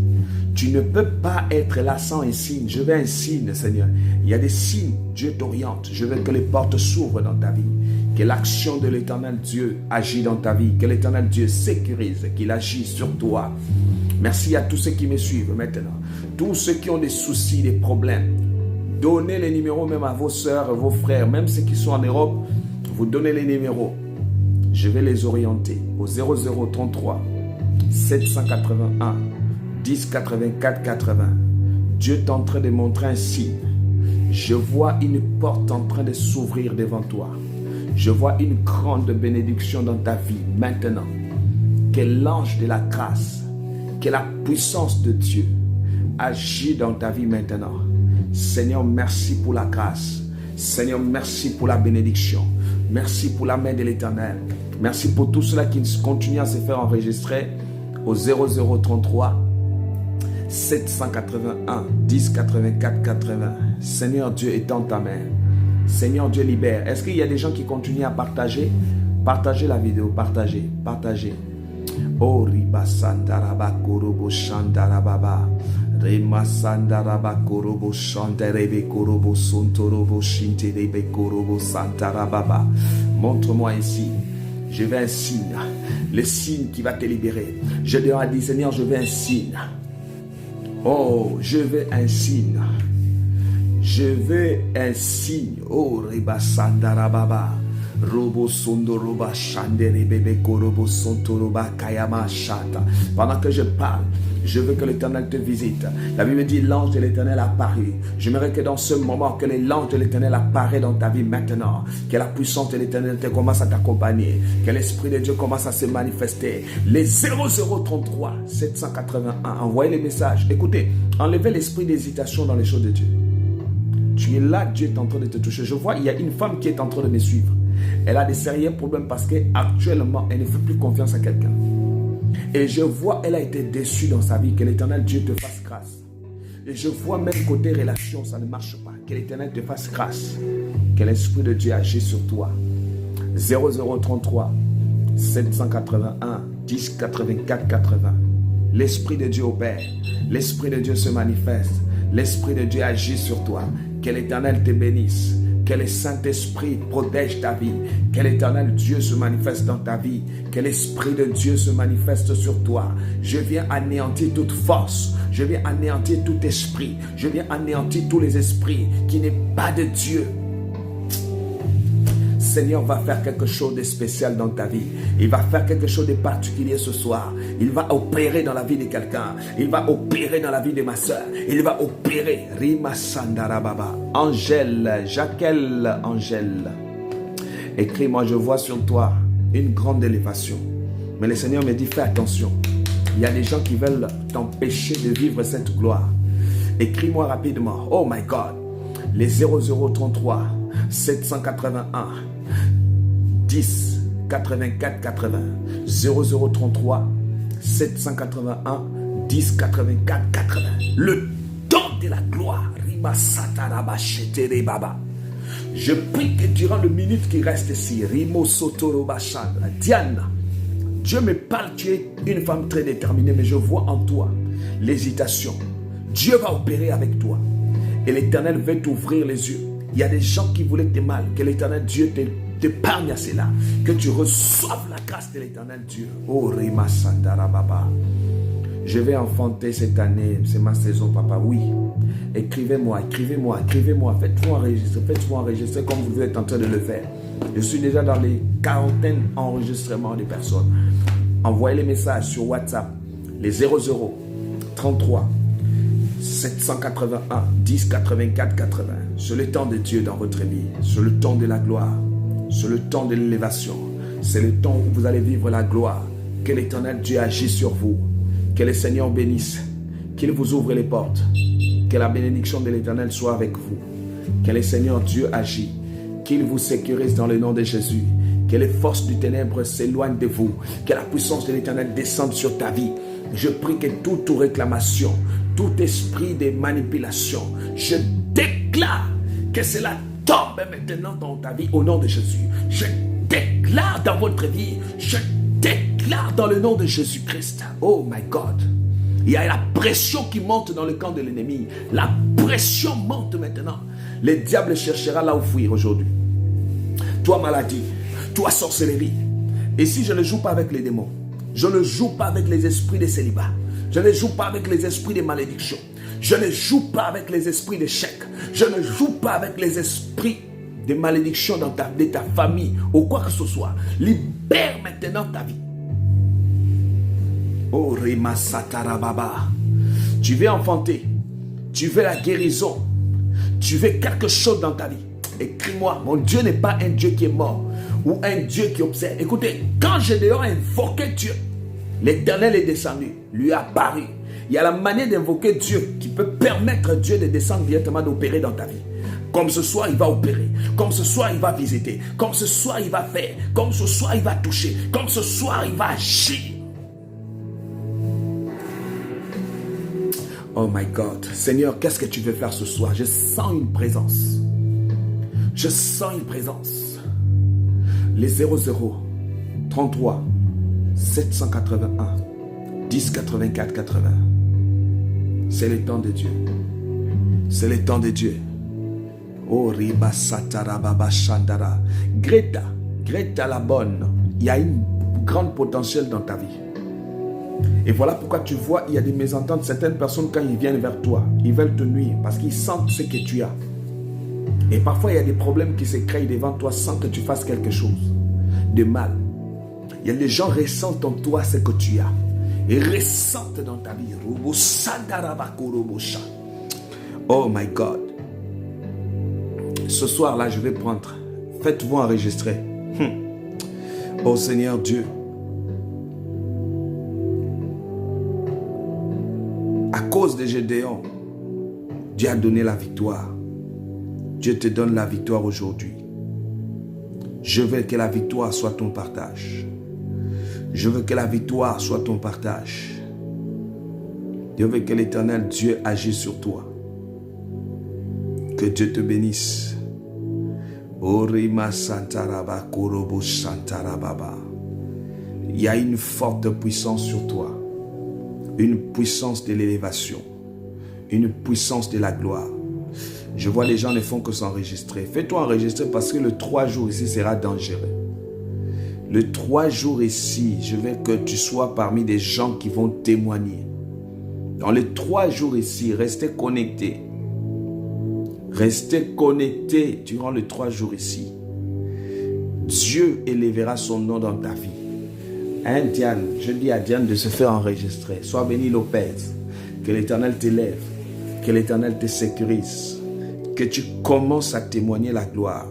Tu ne peux pas être là sans un signe. Je veux un signe, Seigneur. Il y a des signes. Dieu t'oriente. Je veux que les portes s'ouvrent dans ta vie. Que l'action de l'Éternel Dieu agit dans ta vie. Que l'Éternel Dieu sécurise, qu'il agit sur toi. Merci à tous ceux qui me suivent maintenant. Tous ceux qui ont des soucis, des problèmes. Donnez les numéros même à vos soeurs, vos frères, même ceux qui sont en Europe. Vous donnez les numéros. Je vais les orienter au 0033 781 10 84 80. Dieu est en train de montrer un signe. Je vois une porte en train de s'ouvrir devant toi. Je vois une grande bénédiction dans ta vie maintenant. Que l'ange de la grâce, que la puissance de Dieu agit dans ta vie maintenant. Seigneur, merci pour la grâce. Seigneur, merci pour la bénédiction. Merci pour la main de l'Éternel. Merci pour tout cela qui continue à se faire enregistrer au 0033 781 10 84 80. Seigneur Dieu, étends ta main. Seigneur Dieu, libère. Est-ce qu'il y a des gens qui continuent à partager? Partagez la vidéo, partagez. Oh, riba sandaraba korobo shandarababa. Rema sandaraba korobo shandarebe korobo sontorobo shinterebe korobo santarababa. Montre-moi ici. Je veux un signe. Le signe qui va te libérer. Je leur ai dit, Seigneur, je veux un signe. Oh, je veux un signe. Je veux un signe. Oh, riba sandarababa. Robo sondoroba shandere bebe korobo sontoroba kayama shata. Pendant que je parle, je veux que l'Éternel te visite. La Bible dit l'ange de l'Éternel apparut. J'aimerais que dans ce moment, que l'ange de l'Éternel apparaît dans ta vie maintenant. Que la puissance de l'Éternel te commence à t'accompagner. Que l'Esprit de Dieu commence à se manifester. Les 0033 781. Envoyez les messages. Écoutez, enlevez l'esprit d'hésitation dans les choses de Dieu. Tu es là, Dieu est en train de te toucher. Je vois, il y a une femme qui est en train de me suivre. Elle a des sérieux problèmes parce qu'actuellement, elle ne fait plus confiance à quelqu'un. Et je vois, elle a été déçue dans sa vie. Que l'Éternel Dieu te fasse grâce. Et je vois même côté relation, ça ne marche pas. Que l'Éternel te fasse grâce. Que l'Esprit de Dieu agisse sur toi. 0033 781 10 84 80. L'Esprit de Dieu opère. L'Esprit de Dieu se manifeste. L'Esprit de Dieu agit sur toi. Que l'Éternel te bénisse. Que le Saint-Esprit protège ta vie. Que l'Éternel Dieu se manifeste dans ta vie. Que l'Esprit de Dieu se manifeste sur toi. Je viens anéantir toute force. Je viens anéantir tout esprit. Je viens anéantir tous les esprits qui n'est pas de Dieu. Seigneur va faire quelque chose de spécial dans ta vie. Il va faire quelque chose de particulier ce soir. Il va opérer dans la vie de quelqu'un. Il va opérer dans la vie de ma soeur. Il va opérer. Rima Sandarababa. Angèle, Jacquel, Angèle. Écris-moi, je vois sur toi une grande élévation. Mais le Seigneur me dit, fais attention. Il y a des gens qui veulent t'empêcher de vivre cette gloire. Écris-moi rapidement. Oh my God. Les 0033 781 10 84 80 0033 781 10 84 80. Le temps de la gloire. Je prie que durant le minute qui reste ici, Diane, Dieu me parle, tu es une femme très déterminée, mais je vois en toi l'hésitation. Dieu va opérer avec toi. Et l'Éternel veut t'ouvrir les yeux. Il y a des gens qui voulaient te mal. Que l'Éternel Dieu t'épargne à cela. Que tu reçoives la grâce de l'Éternel Dieu. Oh, Rima Sandarababa. Je vais enfanter cette année. C'est ma saison, papa. Oui. Écrivez-moi, écrivez-moi, écrivez-moi. Faites-moi enregistrer comme vous êtes en train de le faire. Je suis déjà dans les quarantaines enregistrements des personnes. Envoyez les messages sur WhatsApp. Les 00 33 781 10 84 80. C'est le temps de Dieu dans votre vie. C'est le temps de la gloire. C'est le temps de l'élévation. C'est le temps où vous allez vivre la gloire. Que l'Éternel Dieu agisse sur vous. Que le Seigneur bénisse. Qu'il vous ouvre les portes. Que la bénédiction de l'Éternel soit avec vous. Que le Seigneur Dieu agisse. Qu'il vous sécurise dans le nom de Jésus. Que les forces du ténèbre s'éloignent de vous. Que la puissance de l'Éternel descende sur ta vie. Je prie que toute réclamation, tout esprit de manipulation, je déclare que cela tombe maintenant dans ta vie au nom de Jésus. Je déclare dans votre vie, je déclare dans le nom de Jésus-Christ. Oh my God. Il y a la pression qui monte dans le camp de l'ennemi. La pression monte maintenant. Le diable cherchera là où fuir aujourd'hui. Toi maladie, toi sorcellerie. Et si je ne joue pas avec les démons, je ne joue pas avec les esprits de célibat. Je ne joue pas avec les esprits de malédiction. Je ne joue pas avec les esprits d'échec. Je ne joue pas avec les esprits de malédiction de ta famille ou quoi que ce soit. Libère maintenant ta vie. Oh, Rima Satarababa. Tu veux enfanter. Tu veux la guérison. Tu veux quelque chose dans ta vie. Écris-moi. Mon Dieu n'est pas un Dieu qui est mort ou un Dieu qui observe. Écoutez, quand j'ai d'ailleurs invoqué Dieu, l'Éternel est descendu, lui a apparu. Il y a la manière d'invoquer Dieu qui peut permettre à Dieu de descendre directement, d'opérer dans ta vie. Comme ce soir, il va opérer. Comme ce soir, il va visiter. Comme ce soir, il va faire. Comme ce soir, il va toucher. Comme ce soir, il va agir. Oh my God. Seigneur, qu'est-ce que tu veux faire ce soir? Je sens une présence. Je sens une présence. Les 00 33 781 10 84 80. C'est le temps de Dieu. C'est le temps de Dieu. Oh Riba Satara Baba Chandara. Greta la bonne. Il y a une grande potentiel dans ta vie. Et voilà pourquoi tu vois, il y a des mésententes. Certaines personnes, quand ils viennent vers toi, ils veulent te nuire parce qu'ils sentent ce que tu as. Et parfois, il y a des problèmes qui se créent devant toi sans que tu fasses quelque chose de mal. Il y a des gens ressentent en toi ce que tu as. Et ressentent dans ta vie. Oh my God. Ce soir-là, je vais prendre. Faites-vous enregistrer. Oh Seigneur Dieu. À cause de Gédéon, Dieu a donné la victoire. Dieu te donne la victoire aujourd'hui. Je veux que la victoire soit ton partage. Je veux que la victoire soit ton partage. Je veux que l'Éternel Dieu agisse sur toi. Que Dieu te bénisse. Orima Santaraba Korobo Santarababa. Il y a une forte puissance sur toi. Une puissance de l'élévation. Une puissance de la gloire. Je vois les gens ne font que s'enregistrer. Fais-toi enregistrer parce que le 3 jours ici sera dangereux. Le 3 jours ici, je veux que tu sois parmi des gens qui vont témoigner. Dans les 3 jours ici, restez connectés. Restez connectés durant les 3 jours ici. Dieu élèvera son nom dans ta vie. Hein, Diane, je dis à Diane de se faire enregistrer. Sois béni Lopez. Que l'Éternel t'élève. Que l'Éternel te sécurise. Que tu commences à témoigner la gloire.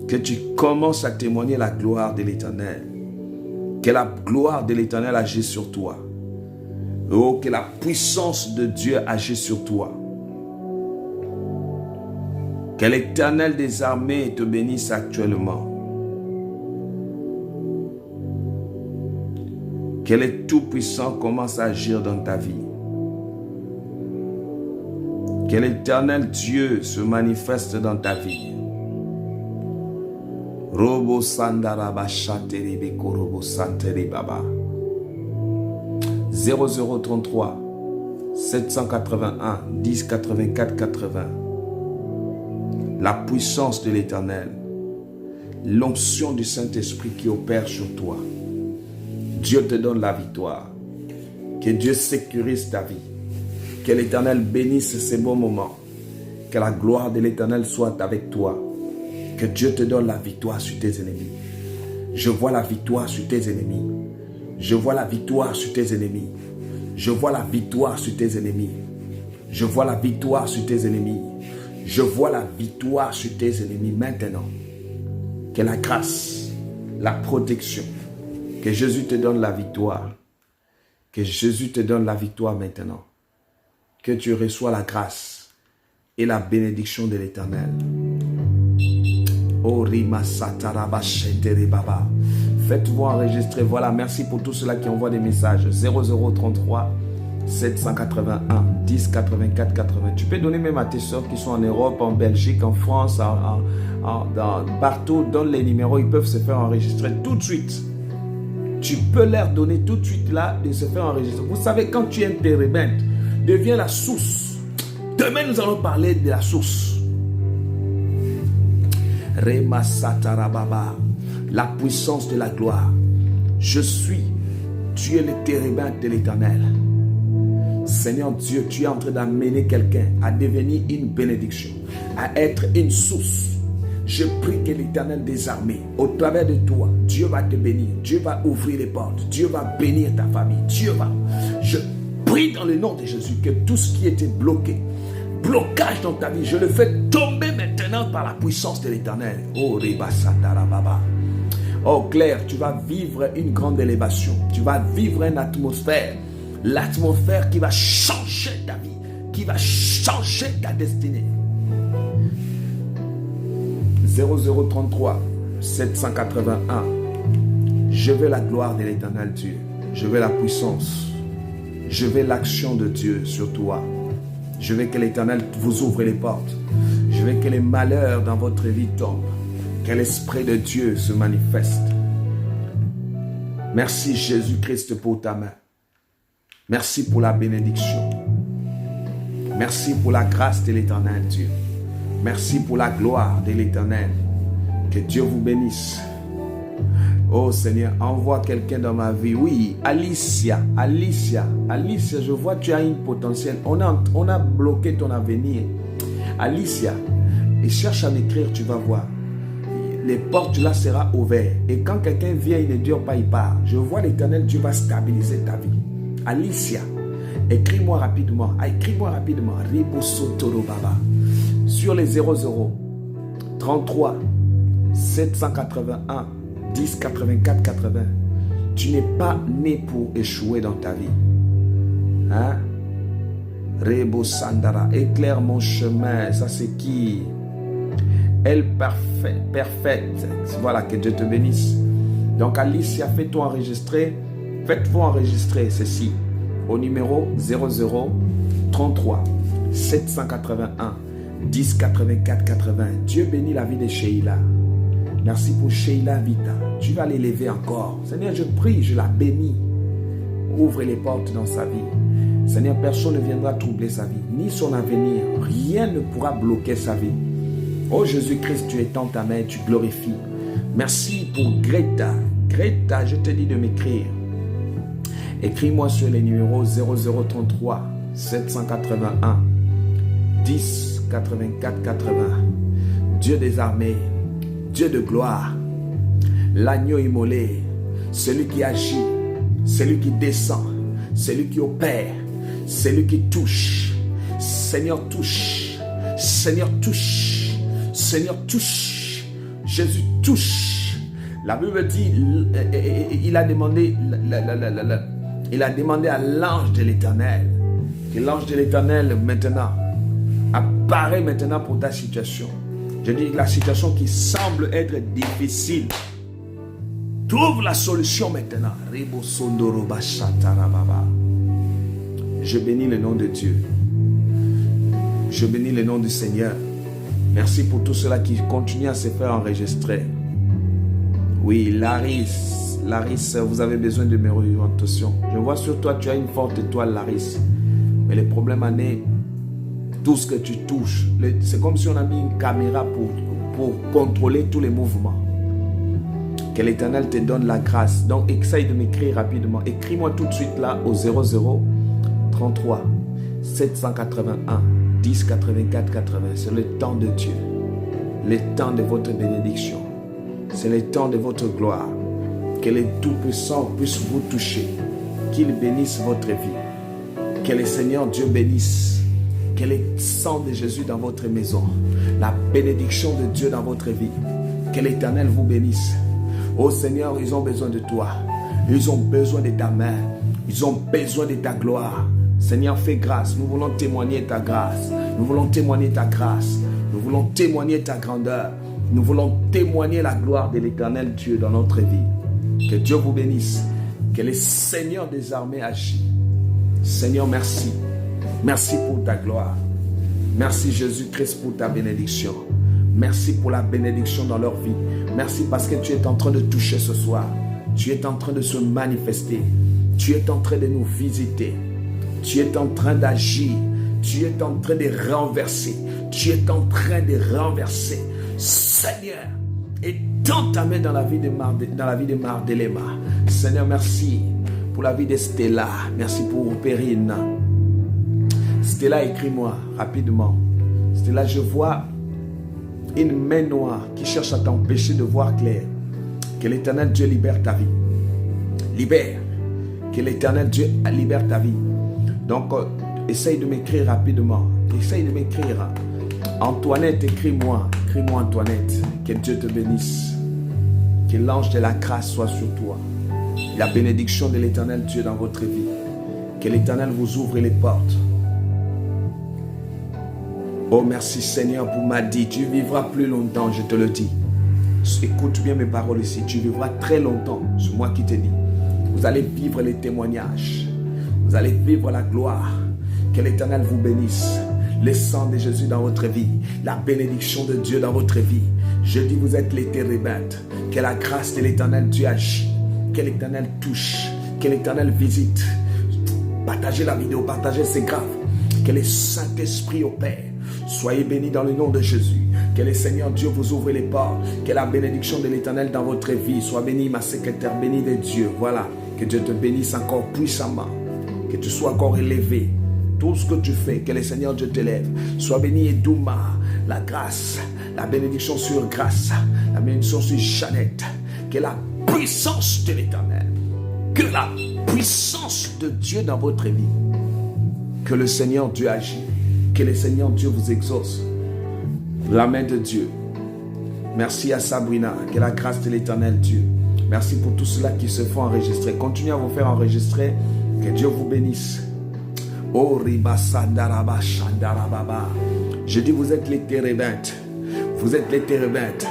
Que tu commences à témoigner la gloire de l'Éternel. Que la gloire de l'Éternel agisse sur toi. Oh, que la puissance de Dieu agisse sur toi. Que l'Éternel des armées te bénisse actuellement. Que le Tout-Puissant commence à agir dans ta vie. Que l'Éternel Dieu se manifeste dans ta vie. Robo Sandaraba Chanteribe Korobo Santeri Baba. 0033 781 10 84 80. La puissance de l'Éternel, l'onction du Saint-Esprit qui opère sur toi. Dieu te donne la victoire. Que Dieu sécurise ta vie. Que l'Éternel bénisse ces bons moments. Que la gloire de l'Éternel soit avec toi. Que Dieu te donne la victoire sur tes ennemis. Je vois la victoire sur tes ennemis. Je vois la victoire sur tes ennemis. Je vois la victoire sur tes ennemis. Je vois la victoire sur tes ennemis. Je vois la victoire sur tes ennemis maintenant. Que la grâce, la protection, que Jésus te donne la victoire. Que Jésus te donne la victoire maintenant. Que tu reçois la grâce et la bénédiction de l'Éternel. Faites-vous enregistrer. Voilà, merci pour tous ceux-là qui envoient des messages. 0033 781 10 84 80. Tu peux donner même à tes soeurs qui sont en Europe, en Belgique, en France, partout. Donne les numéros, ils peuvent se faire enregistrer tout de suite. Tu peux leur donner tout de suite là de se faire enregistrer. Vous savez, quand tu es un térébinthe, deviens la source. Demain, nous allons parler de la source. Rema Satarababa, la puissance de la gloire. Je suis, tu es le térébinthe de l'Éternel. Seigneur Dieu, tu es en train d'amener quelqu'un à devenir une bénédiction, à être une source. Je prie que l'Éternel des armées, au travers de toi, Dieu va te bénir, Dieu va ouvrir les portes, Dieu va bénir ta famille, Je prie dans le nom de Jésus que tout ce qui était bloqué, blocage dans ta vie, je le fais tomber maintenant par la puissance de l'Éternel. Oh, Baba. Oh Claire, tu vas vivre une grande élévation, tu vas vivre une atmosphère, l'atmosphère qui va changer ta vie, qui va changer ta destinée. 0033 781. Je veux la gloire de l'Éternel Dieu. Je veux la puissance. Je veux l'action de Dieu sur toi. Je veux que l'Éternel vous ouvre les portes. Je veux que les malheurs dans votre vie tombent. Que l'Esprit de Dieu se manifeste. Merci Jésus-Christ pour ta main. Merci pour la bénédiction. Merci pour la grâce de l'Éternel Dieu. Merci pour la gloire de l'Éternel. Que Dieu vous bénisse. Oh Seigneur, envoie quelqu'un dans ma vie. Oui, Alicia, je vois que tu as une potentiel. On a bloqué ton avenir. Alicia, et cherche à m'écrire, tu vas voir. Les portes là seront ouvertes. Et quand quelqu'un vient, il ne dure pas, il part. Je vois l'Éternel, Dieu va stabiliser ta vie. Alicia, écris-moi rapidement. Riboso Toro Baba. Sur les 00 33 781 10 84 80. Tu n'es pas né pour échouer dans ta vie. Hein? Rebo Sandara, éclaire mon chemin. Ça c'est qui? Elle parfaite. Voilà, que Dieu te bénisse. Donc Alicia, faites-vous enregistrer ceci au numéro 00 33 781 10 84 80. Dieu bénit la vie de Sheila. Merci pour Sheila Vita. Tu vas l'élever encore. Seigneur, je prie, je la bénis. Ouvre les portes dans sa vie. Seigneur, personne ne viendra troubler sa vie, ni son avenir. Rien ne pourra bloquer sa vie. Oh Jésus-Christ, tu étends ta main, tu glorifies. Merci pour Greta. Greta, je te dis de m'écrire. Écris-moi sur les numéros 0033 781 10 84 80. Dieu des armées, Dieu de gloire, l'agneau immolé, celui qui agit, celui qui descend, celui qui opère, celui qui touche. Seigneur, touche. Seigneur, touche. Seigneur, touche. Jésus touche. La Bible dit, il a demandé à l'ange de l'Éternel, que l'ange de l'Éternel maintenant apparaît maintenant pour ta situation. Je dis la situation qui semble être difficile. Trouve la solution maintenant. Je bénis le nom de Dieu. Je bénis le nom du Seigneur. Merci pour tout cela qui continue à se faire enregistrer. Oui, Larisse, vous avez besoin de mes orientations. Je vois sur toi, tu as une forte étoile, Larisse. Mais le problème en est, tout ce que tu touches, c'est comme si on a mis une caméra pour contrôler tous les mouvements. Que l'Éternel te donne la grâce. Donc, essaye de m'écrire rapidement. Écris-moi tout de suite là au 00 33 781 10 84 80. C'est le temps de Dieu. Le temps de votre bénédiction. C'est le temps de votre gloire. Que le Tout-Puissant puisse vous toucher. Qu'il bénisse votre vie. Que le Seigneur Dieu bénisse. Que le sang de Jésus dans votre maison. La bénédiction de Dieu dans votre vie. Que l'Éternel vous bénisse. Oh Seigneur, ils ont besoin de toi. Ils ont besoin de ta main. Ils ont besoin de ta gloire. Seigneur, fais grâce. Nous voulons témoigner ta grâce. Nous voulons témoigner ta grâce. Nous voulons témoigner ta grandeur. Nous voulons témoigner la gloire de l'Éternel Dieu dans notre vie. Que Dieu vous bénisse. Que le Seigneur des armées agisse. Seigneur, merci. Merci pour ta gloire. Merci Jésus-Christ pour ta bénédiction. Merci pour la bénédiction dans leur vie. Merci parce que tu es en train de toucher ce soir. Tu es en train de se manifester. Tu es en train de nous visiter. Tu es en train d'agir. Tu es en train de renverser. Tu es en train de renverser. Seigneur, étends ta main dans la vie de Mardelema. Seigneur, merci pour la vie de Stella. Merci pour Perrine. Stella, écris-moi rapidement. Stella, je vois une main noire qui cherche à t'empêcher de voir clair. Que l'Éternel Dieu libère ta vie. Libère. Que l'Éternel Dieu libère ta vie. Donc, essaye de m'écrire rapidement. Essaye de m'écrire. Antoinette, écris-moi. Écris-moi, Antoinette. Que Dieu te bénisse. Que l'ange de la grâce soit sur toi. La bénédiction de l'Éternel Dieu dans votre vie. Que l'Éternel vous ouvre les portes. Oh, merci Seigneur pour Madi. Tu vivras plus longtemps, je te le dis. Écoute bien mes paroles ici. Tu vivras très longtemps. C'est moi qui te dis. Vous allez vivre les témoignages. Vous allez vivre la gloire. Que l'Éternel vous bénisse. Le sang de Jésus dans votre vie. La bénédiction de Dieu dans votre vie. Je dis, vous êtes les térébintes. Que la grâce de l'Éternel Dieu agit. Que l'Éternel touche. Que l'Éternel visite. Partagez la vidéo. Partagez, c'est grave. Que le Saint-Esprit opère. Soyez bénis dans le nom de Jésus. Que le Seigneur Dieu vous ouvre les portes. Que la bénédiction de l'Éternel dans votre vie soit bénie, ma secrétaire, bénie de Dieu. Voilà. Que Dieu te bénisse encore puissamment. Que tu sois encore élevé. Tout ce que tu fais, que le Seigneur Dieu t'élève. Sois béni et Douma. La grâce, la bénédiction sur Grâce. La bénédiction sur Jeannette. Que la puissance de l'Éternel. Que la puissance de Dieu dans votre vie. Que le Seigneur Dieu agit. Que le Seigneur Dieu vous exauce. La main de Dieu. Merci à Sabrina. Que la grâce de l'Éternel Dieu. Merci pour tous ceux-là qui se font enregistrer. Continuez à vous faire enregistrer. Que Dieu vous bénisse. Oh, Ribasandaraba Shandarababa. Je dis, vous êtes les térébintes. Vous êtes les térébintes.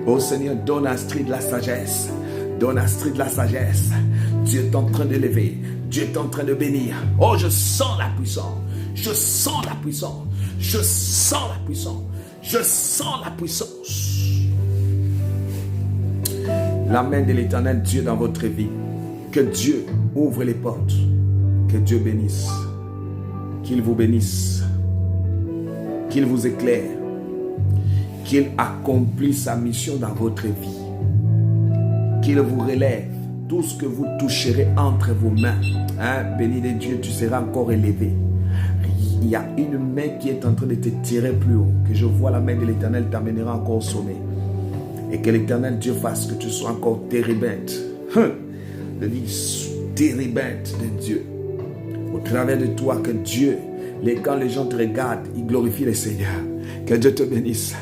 Oh Seigneur, donne à Astrid la sagesse. Donne à Astrid la sagesse. Dieu est en train de lever. Dieu est en train de bénir. Oh, je sens la puissance. Je sens la puissance. Je sens la puissance. Je sens la puissance. La main de l'Éternel Dieu dans votre vie. Que Dieu ouvre les portes. Que Dieu bénisse. Qu'il vous bénisse. Qu'il vous éclaire. Qu'il accomplisse sa mission dans votre vie. Qu'il vous relève. Tout ce que vous toucherez entre vos mains. Béni de Dieu, tu seras encore élevé. Il y a une main qui est en train de te tirer plus haut. Que je vois la main de l'Éternel t'amènera encore au sommet. Et que l'Éternel Dieu fasse que tu sois encore térébinte. Térébinte de Dieu. Au travers de toi, que Dieu, quand les gens te regardent, ils glorifient le Seigneur. Que Dieu te bénisse.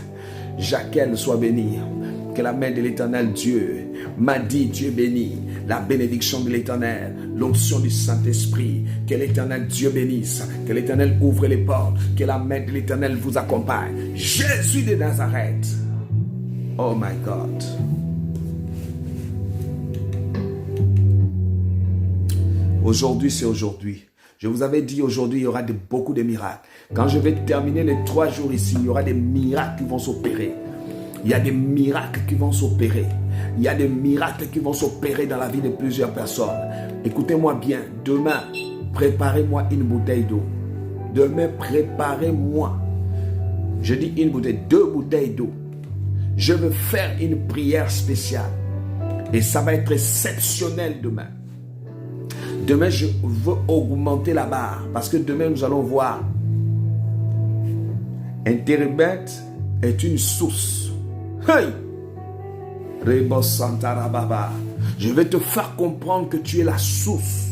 Jacqueline soit bénie. Que la main de l'Éternel Dieu m'a dit, Dieu béni. La bénédiction de l'Éternel, l'onction du Saint-Esprit. Que l'Éternel Dieu bénisse. Que l'Éternel ouvre les portes. Que la main de l'Éternel vous accompagne. Jésus de Nazareth. Oh my God. Aujourd'hui, c'est aujourd'hui. Je vous avais dit aujourd'hui, il y aura beaucoup de miracles. Quand je vais terminer les 3 jours ici, il y aura des miracles qui vont s'opérer. Il y a des miracles qui vont s'opérer. Il y a des miracles qui vont s'opérer dans la vie de plusieurs personnes. Écoutez-moi bien. Demain, préparez-moi une bouteille d'eau. Demain, préparez-moi. Je dis une bouteille, 2 bouteilles d'eau. Je veux faire une prière spéciale. Et ça va être exceptionnel demain. Demain, je veux augmenter la barre. Parce que demain, nous allons voir. Un térébinthe est une source. Hey! Je vais te faire comprendre que tu es la source.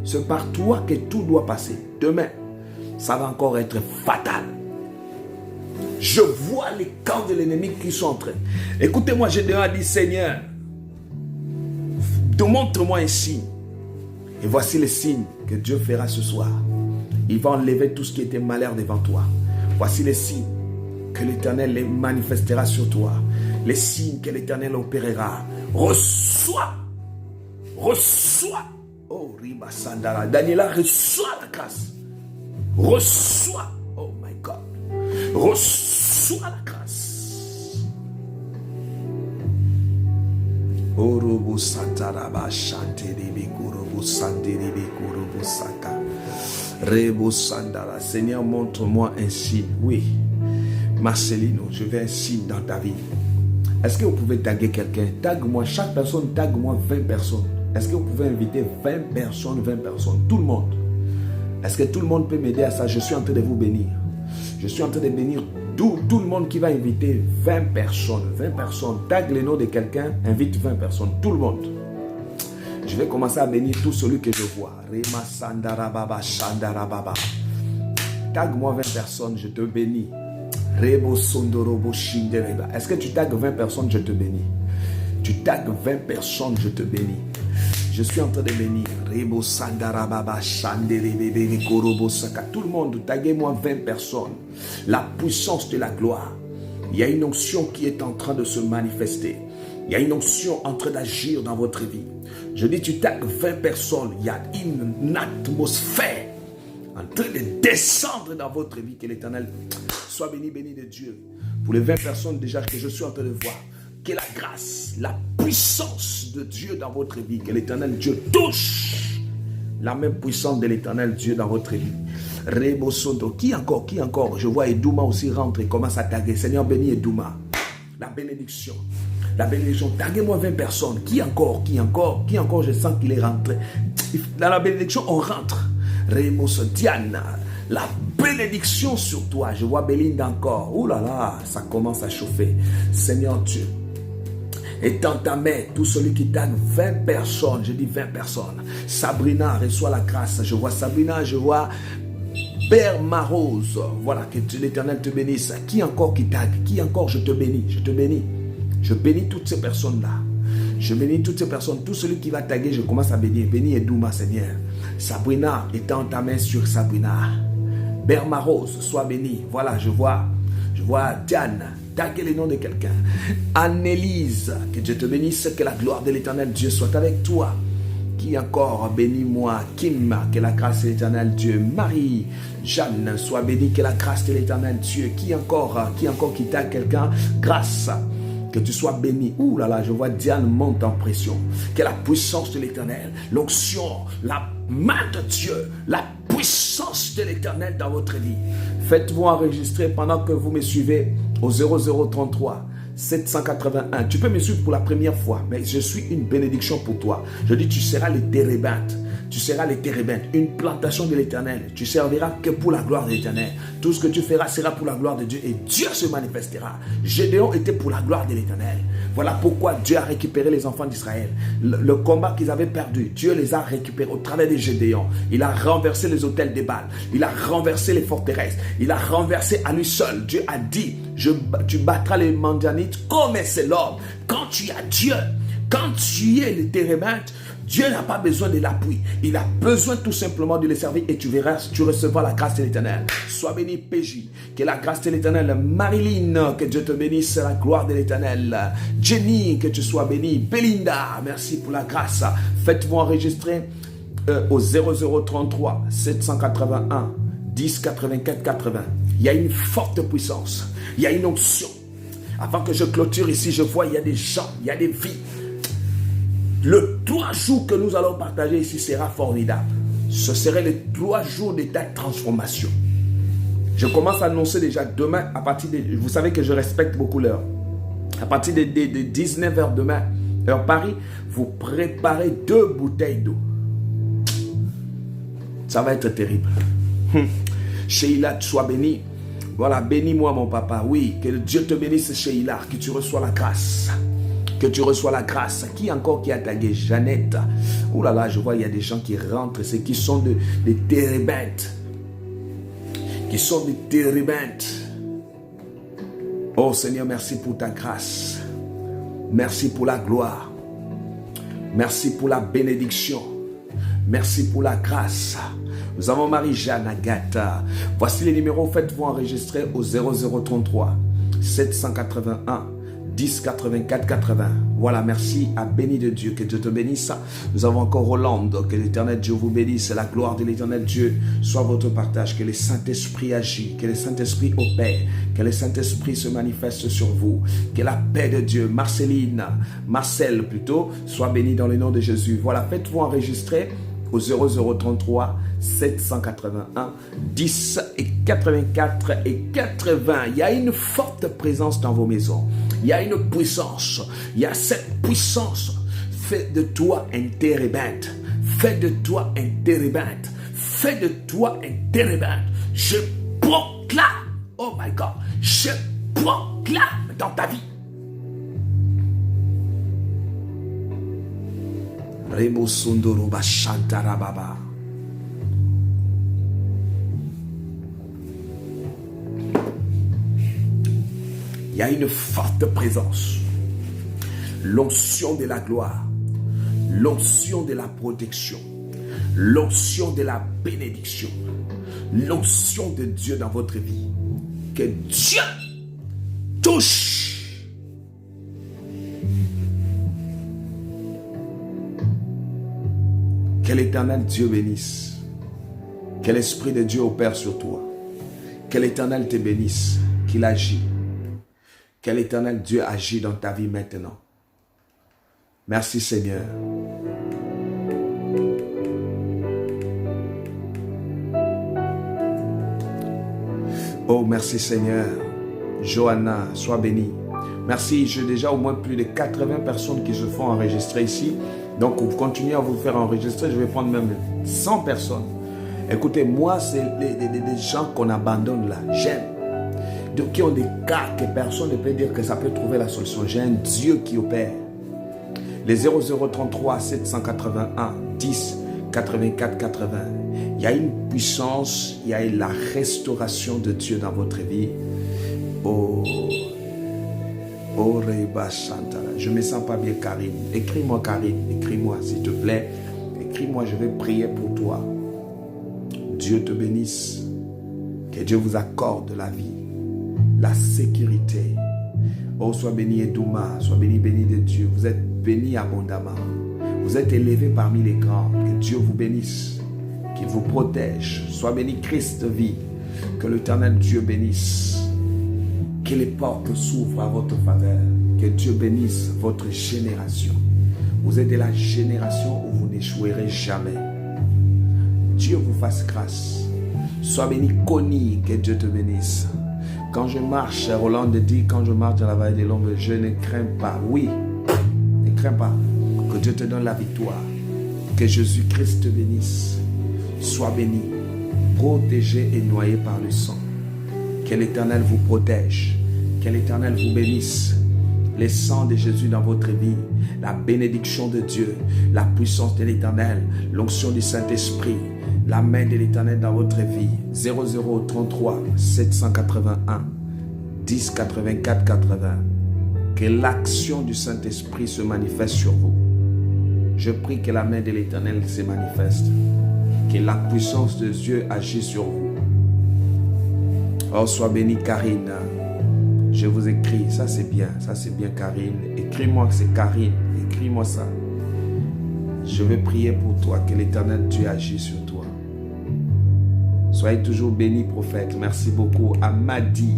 C'est par toi que tout doit passer. Demain, ça va encore être fatal. Je vois les camps de l'ennemi qui sont en train. Écoutez-moi, Gédéon a dit, Seigneur, montre-moi un signe. Et voici le signe que Dieu fera ce soir. Il va enlever tout ce qui était malheur devant toi. Voici les signes que l'Éternel les manifestera sur toi. Les signes que l'Éternel opérera. Reçois. Reçois. Oh, Riba Sandara. Daniela, reçois la grâce. Reçois. Oh my God. Reçois la grâce. Orobo Santaraba Chanteribi Kurobo Sanderibi Kurobo Saka. Rebo Sandara. Seigneur, montre-moi un signe. Oui. Marcelino, je veux un signe dans ta vie. Est-ce que vous pouvez taguer quelqu'un? Tague-moi, chaque personne, tague-moi 20 personnes. Est-ce que vous pouvez inviter 20 personnes, tout le monde? Est-ce que tout le monde peut m'aider à ça? Je suis en train de vous bénir. Je suis en train de bénir tout le monde qui va inviter 20 personnes. 20 personnes. Tague le nom de quelqu'un, invite 20 personnes. Tout le monde. Je vais commencer à bénir tout celui que je vois. Rema Sandarababa Shandarababa. Tague-moi 20 personnes, je te bénis. Rebo Sondorobo Shindereba. Est-ce que tu tagues 20 personnes, je te bénis. Tu tagues 20 personnes, je te bénis. Je suis en train de bénir. Rebo Sandarababa Shanderebebe Korobo Saka. Tout le monde, taguez-moi 20 personnes. La puissance de la gloire. Il y a une onction qui est en train de se manifester. Il y a une onction en train d'agir dans votre vie. Je dis, tu tagues 20 personnes. Il y a une atmosphère en train de descendre dans votre vie. Que l'Éternel soit béni, béni de Dieu. Pour les 20 personnes déjà que je suis en train de voir, que la grâce, la puissance de Dieu dans votre vie, que l'Éternel Dieu touche la même puissance de l'Éternel Dieu dans votre vie. Rebo Sondo. Qui encore? Je vois Edouma aussi rentrer, commence à taguer. Seigneur, bénis Edouma. La bénédiction. La bénédiction. Taguez-moi 20 personnes. Qui encore? Je sens qu'il est rentré. Dans la bénédiction, on rentre. Remos Diana. La bénédiction sur toi. Je vois Bélinda encore. Ouh là là, ça commence à chauffer. Seigneur Dieu, étends ta main, tout celui qui tague 20 personnes. Je dis 20 personnes. Sabrina, reçois la grâce. Je vois Sabrina, je vois Berma Rose. Voilà, que l'Éternel te bénisse. Qui encore qui tague? Qui encore? Je te bénis. Je te bénis. Je bénis toutes ces personnes-là. Je bénis toutes ces personnes. Tout celui qui va taguer, je commence à bénir. Bénis Edouma, Seigneur. Sabrina, étends ta main sur Sabrina. Berma Rose, sois béni. Voilà, je vois Diane. Taguez le nom de quelqu'un. Annelise, que Dieu te bénisse, que la gloire de l'Éternel Dieu soit avec toi. Qui encore? Bénis-moi. Kim, que la grâce de l'Éternel Dieu. Marie, Jeanne, sois bénie, que la grâce de l'Éternel Dieu. Qui encore qui tague quelqu'un? Grâce. Que tu sois béni. Ouh là là, je vois Diane monte en pression. Que la puissance de l'Éternel, l'onction, la main de Dieu, la puissance de l'Éternel dans votre vie. Faites-vous enregistrer pendant que vous me suivez au 0033 781. Tu peux me suivre pour la première fois, mais je suis une bénédiction pour toi. Je dis, tu seras le térébinthe. Tu seras le térébinthe, une plantation de l'Éternel. Tu serviras que pour la gloire de l'Éternel. Tout ce que tu feras sera pour la gloire de Dieu et Dieu se manifestera. Gédéon était pour la gloire de l'Éternel. Voilà pourquoi Dieu a récupéré les enfants d'Israël. Le combat qu'ils avaient perdu, Dieu les a récupérés au travers de Gédéon. Il a renversé les hôtels des Baals. Il a renversé les forteresses. Il a renversé à lui seul. Dieu a dit, tu battras les Madianites comme c'est l'homme. Quand tu as Dieu, quand tu es le térébinthe, Dieu n'a pas besoin de l'appui. Il a besoin tout simplement de le servir et tu verras, tu recevras la grâce de l'Éternel. Sois béni, PJ. Que la grâce de l'Éternel. Marilyn, que Dieu te bénisse, la gloire de l'Éternel. Jenny, que tu sois bénie. Belinda, merci pour la grâce. Faites-vous enregistrer. au 0033 781 10 84 80. Il y a une forte puissance. Il y a une onction. Avant que je clôture ici, je vois il y a des gens, il y a des vies. Le 3 jours que nous allons partager ici sera formidable. Ce serait les 3 jours de ta transformation. Je commence à annoncer déjà demain à partir de... Vous savez que je respecte beaucoup l'heure. À partir de 19h demain, heure Paris, vous préparez 2 bouteilles d'eau. Ça va être terrible. Sheila, sois bénie. Voilà, bénis-moi mon papa. Oui, que Dieu te bénisse Sheila, que tu reçois la grâce. Que tu reçois la grâce. Qui encore qui a tagué? Jeannette. Oh là là, je vois il y a des gens qui rentrent, c'est qui sont des térébintes. Qui sont des térébintes. Oh Seigneur, merci pour ta grâce. Merci pour la gloire. Merci pour la bénédiction. Merci pour la grâce. Nous avons Marie-Jeanne Agatha. Voici les numéros. Faites-vous enregistrer au 0033 781 10 84 80. Voilà, merci à béni de Dieu. Que Dieu te bénisse. Nous avons encore Hollande. Que l'Éternel Dieu vous bénisse. La gloire de l'Éternel Dieu soit votre partage. Que le Saint-Esprit agit. Que le Saint-Esprit opère. Que le Saint-Esprit se manifeste sur vous. Que la paix de Dieu, Marcel plutôt, soit bénie dans le nom de Jésus. Voilà, faites-vous enregistrer au 0033 781 10 et 84 et 80. Il y a une forte présence dans vos maisons. Il y a une puissance. Il y a cette puissance. Fais de toi un térébinthe. Fais de toi un térébinthe. Fais de toi un térébinthe. Je proclame. Oh my God. Je proclame dans ta vie. Rebo Sondoroba Shantarababa. Il y a une forte présence. L'onction de la gloire. L'onction de la protection. L'onction de la bénédiction. L'onction de Dieu dans votre vie. Que Dieu touche. Que l'Éternel Dieu bénisse. Que l'Esprit de Dieu opère sur toi. Que l'Éternel te bénisse. Qu'il agit. Que l'Éternel Dieu agit dans ta vie maintenant. Merci Seigneur. Oh, merci Seigneur. Johanna, sois bénie. Merci, j'ai déjà au moins plus de 80 personnes qui se font enregistrer ici. Donc, vous continuez à vous faire enregistrer. Je vais prendre même 100 personnes. Écoutez, moi, c'est des gens qu'on abandonne là. J'aime. Qui ont des cas que personne ne peut dire que ça peut trouver la solution. J'ai un Dieu qui opère. Les 0033 781 10 84 80. Il y a une puissance, il y a la restauration de Dieu dans votre vie. Oh, Reba Santara. Je ne me sens pas bien, Karine. Écris-moi, Karine. Écris-moi, s'il te plaît. Écris-moi, je vais prier pour toi. Dieu te bénisse. Que Dieu vous accorde la vie. La sécurité. Oh, sois béni Edouma, sois béni de Dieu. Vous êtes béni abondamment. Vous êtes élevé parmi les grands. Que Dieu vous bénisse, qu'il vous protège. Sois béni Christ vie. Que l'Éternel Dieu bénisse. Que les portes s'ouvrent à votre faveur. Que Dieu bénisse votre génération. Vous êtes de la génération où vous n'échouerez jamais. Dieu vous fasse grâce. Sois béni Connie, que Dieu te bénisse. Quand je marche, Roland dit, quand je marche dans la vallée de l'ombre, je ne crains pas. Oui, ne crains pas. Que Dieu te donne la victoire. Que Jésus-Christ te bénisse. Sois béni, protégé et noyé par le sang. Que l'Éternel vous protège. Que l'Éternel vous bénisse. Le sang de Jésus dans votre vie. La bénédiction de Dieu. La puissance de l'Éternel. L'onction du Saint-Esprit. La main de l'Éternel dans votre vie. 0033 781 10 84 80. Que l'action du Saint-Esprit se manifeste sur vous. Je prie que la main de l'Éternel se manifeste. Que la puissance de Dieu agisse sur vous. Oh, sois bénie Karine. Je vous écris, ça c'est bien Karine. Écris-moi, c'est Karine. Écris-moi ça. Je veux prier pour toi, que l'Éternel Dieu agisse sur toi. Soyez toujours bénis, prophète. Merci beaucoup à Madi.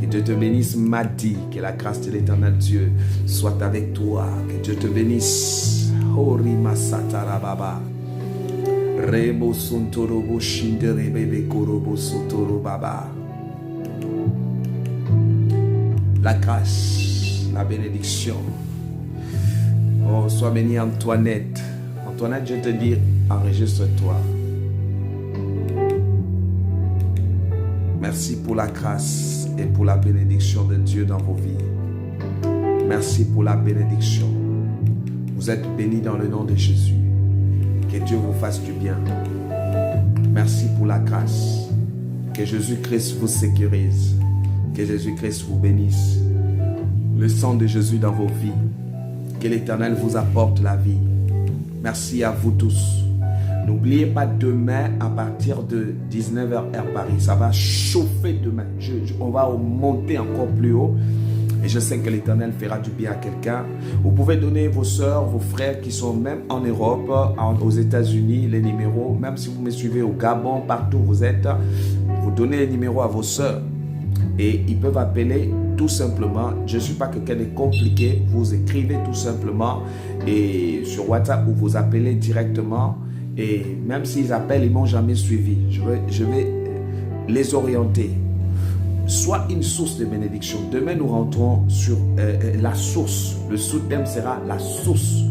Que Dieu te bénisse, Madi. Que la grâce de l'Éternel Dieu soit avec toi. Que Dieu te bénisse. Horima Satarababa. Rebo Sontorobo Shinderebebe Korobo Sotoro Baba. La grâce, la bénédiction. Oh, sois bénie Antoinette. Antoinette, je te dis, enregistre-toi. Merci pour la grâce et pour la bénédiction de Dieu dans vos vies. Merci pour la bénédiction. Vous êtes bénis dans le nom de Jésus. Que Dieu vous fasse du bien. Merci pour la grâce. Que Jésus-Christ vous sécurise. Que Jésus-Christ vous bénisse. Le sang de Jésus dans vos vies. Que l'Éternel vous apporte la vie. Merci à vous tous. N'oubliez pas demain à partir de 19h heure Paris. Ça va chauffer demain. On va monter encore plus haut. Et je sais que l'Éternel fera du bien à quelqu'un. Vous pouvez donner vos soeurs, vos frères qui sont même en Europe, aux États-Unis, les numéros. Même si vous me suivez au Gabon, partout où vous êtes, vous donnez les numéros à vos soeurs. Et ils peuvent appeler tout simplement. Je ne suis pas quelqu'un de compliqué. Vous écrivez tout simplement et sur WhatsApp ou vous appelez directement. Et même s'ils appellent, ils ne m'ont jamais suivi. Je vais les orienter. Soit une source de bénédiction. Demain, nous rentrons sur la source. Le sous-thème sera la source.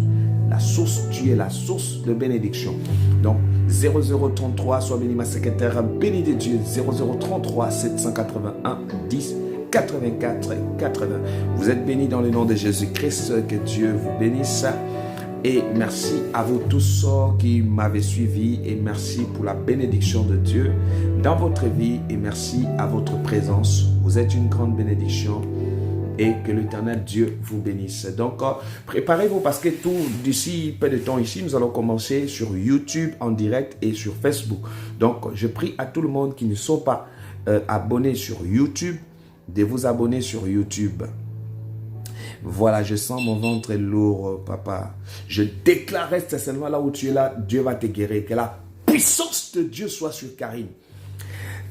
La source, tu es la source de bénédiction. Donc, 0033, sois béni ma secrétaire, béni de Dieu, 0033 781 10 84 80. Vous êtes bénis dans le nom de Jésus-Christ, que Dieu vous bénisse. Et merci à vous tous qui m'avez suivi et merci pour la bénédiction de Dieu dans votre vie et merci à votre présence. Vous êtes une grande bénédiction. Et que l'Éternel Dieu vous bénisse. Donc, préparez-vous parce que tout d'ici peu de temps ici, nous allons commencer sur YouTube en direct et sur Facebook. Donc, je prie à tout le monde qui ne sont pas abonnés sur YouTube, de vous abonner sur YouTube. Voilà, je sens mon ventre lourd, papa. Je déclare, reste seulement là où tu es là, Dieu va te guérir. Que la puissance de Dieu soit sur Karine.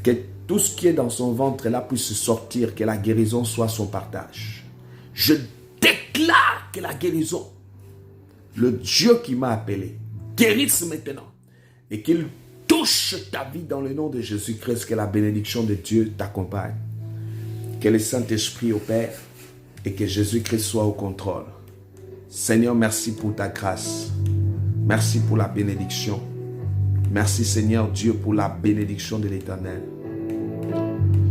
Que tout ce qui est dans son ventre là puisse sortir, que la guérison soit son partage. Je déclare que la guérison, le Dieu qui m'a appelé, guérisse maintenant et qu'il touche ta vie dans le nom de Jésus-Christ, que la bénédiction de Dieu t'accompagne. Que le Saint-Esprit opère et que Jésus-Christ soit au contrôle. Seigneur, merci pour ta grâce. Merci pour la bénédiction. Merci Seigneur Dieu pour la bénédiction de l'Éternel.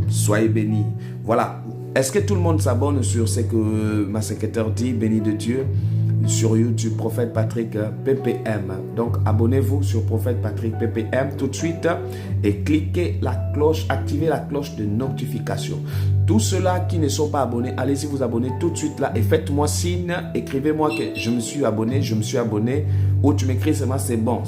Soyez bénis. Voilà. Est-ce que tout le monde s'abonne sur ce que ma secrétaire dit, béni de Dieu, sur YouTube, Prophète Patrick PPM. Donc, abonnez-vous sur Prophète Patrick PPM tout de suite et cliquez la cloche, activez la cloche de notification. Tous ceux-là qui ne sont pas abonnés, allez-y vous abonner tout de suite là et faites-moi signe, écrivez-moi que je me suis abonné, ou tu m'écris seulement c'est bon.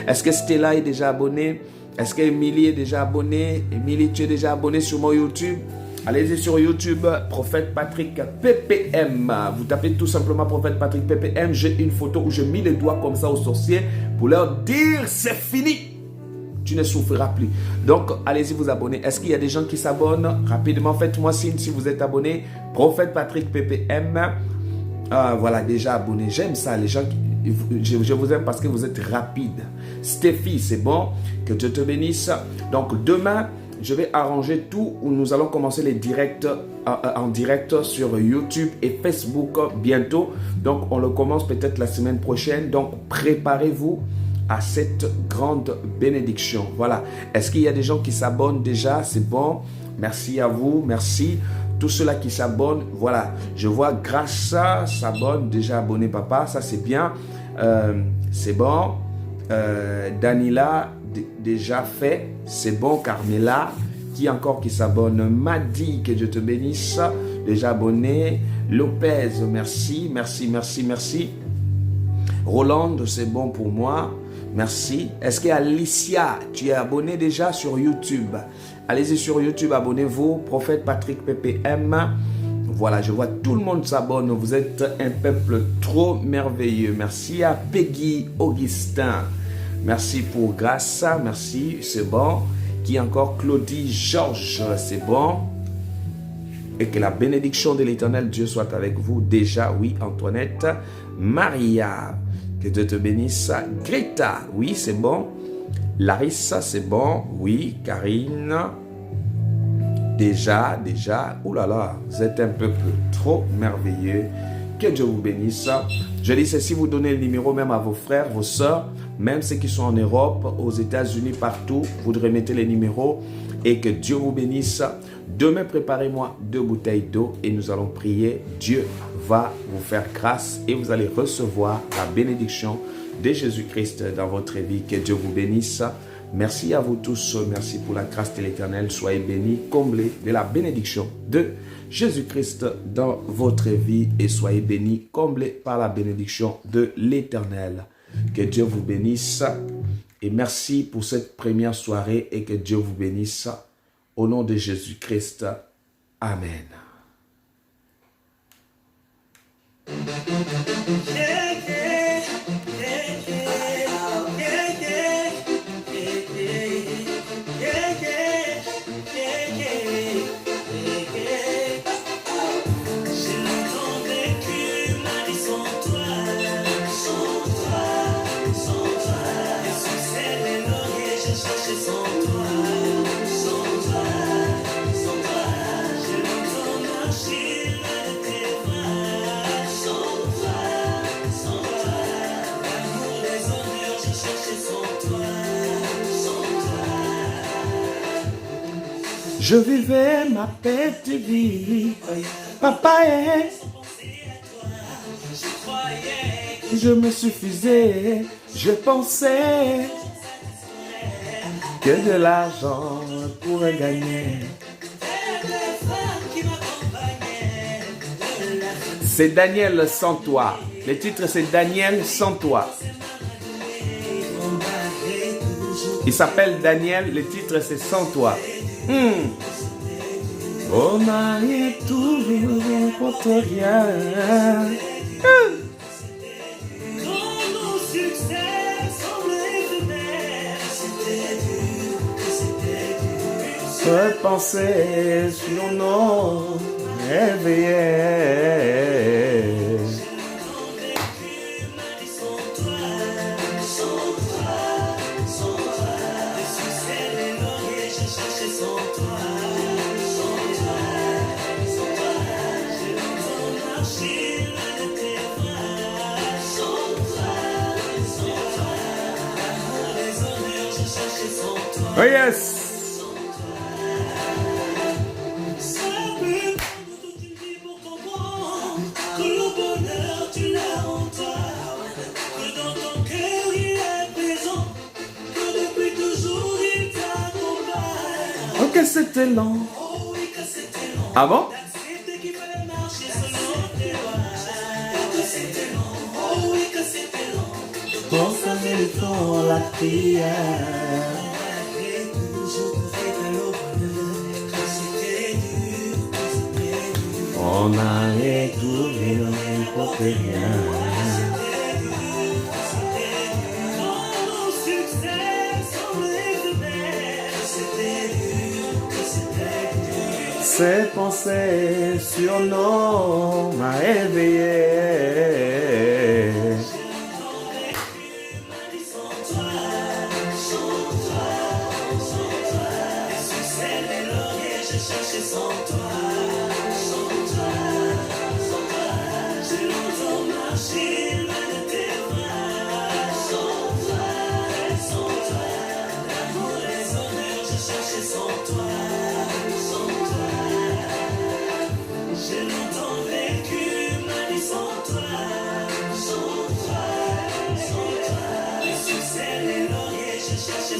Est-ce que Stella est déjà abonnée? Est-ce qu'Emilie est déjà abonnée? Emilie, tu es déjà abonnée sur mon YouTube? Allez-y sur YouTube, Prophète Patrick PPM. Vous tapez tout simplement Prophète Patrick PPM. J'ai une photo où je mets les doigts comme ça aux sorciers pour leur dire c'est fini. Tu ne souffriras plus. Donc, allez-y vous abonner. Est-ce qu'il y a des gens qui s'abonnent? Rapidement, faites-moi signe si vous êtes abonné. Prophète Patrick PPM. Voilà, déjà abonné. J'aime ça, les gens qui... Je vous aime parce que vous êtes rapide. Stéphie, c'est bon. Que Dieu te bénisse. Donc, demain, je vais arranger tout où nous allons commencer les directs en direct sur YouTube et Facebook bientôt. Donc, on le commence peut-être la semaine prochaine. Donc, préparez-vous à cette grande bénédiction. Voilà. Est-ce qu'il y a des gens qui s'abonnent déjà? C'est bon. Merci à vous. Merci. Tous ceux-là qui s'abonnent, voilà. Je vois Graça s'abonne, déjà abonné papa. Ça, c'est bien. C'est bon. Danila, déjà fait. C'est bon. Carmela, qui encore qui s'abonne? Madi, que Dieu te bénisse. Déjà abonné. Lopez, merci. Merci. Roland, c'est bon pour moi. Merci. Est-ce qu'Alicia, tu es abonné déjà sur YouTube? Allez-y sur YouTube, abonnez-vous. Prophète Patrick PPM. Voilà, je vois tout le monde s'abonne. Vous êtes un peuple trop merveilleux. Merci à Peggy Augustin. Merci pour Grâce. Merci, c'est bon. Qui encore? Claudie Georges, c'est bon. Et que la bénédiction de l'Éternel Dieu soit avec vous. Déjà, oui, Antoinette. Maria, que Dieu te bénisse. Greta, oui, c'est bon. Larissa, c'est bon. Oui, Karine. Déjà. Ouh là là, vous êtes un peuple trop merveilleux. Que Dieu vous bénisse. Je dis, c'est si vous donnez le numéro même à vos frères, vos soeurs, même ceux qui sont en Europe, aux États-Unis, partout, vous remettez les numéros et que Dieu vous bénisse. Demain, préparez-moi 2 bouteilles d'eau et nous allons prier. Dieu va vous faire grâce et vous allez recevoir la bénédiction de Jésus-Christ dans votre vie. Que Dieu vous bénisse. Merci à vous tous. Merci pour la grâce de l'Éternel. Soyez bénis, comblés de la bénédiction de Jésus-Christ dans votre vie et soyez bénis, comblés par la bénédiction de l'Éternel. Que Dieu vous bénisse et merci pour cette première soirée et que Dieu vous bénisse au nom de Jésus-Christ. Amen. Je vivais ma petite vie, papa est. Je me suffisais, je pensais que de l'argent pourrait gagner. C'est Daniel sans toi. Le titre c'est Daniel sans toi. Il s'appelle Daniel, le titre c'est Sans toi. Oh Marie, tout pour toi rien. Je pensais sur nos réveillés. Oh yes. Ok, c'était lent. Ah bon? Pour la prière. On a étouré, on n'importe rien. Ces pensées sur nous m'a éveillé.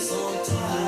Sans toi,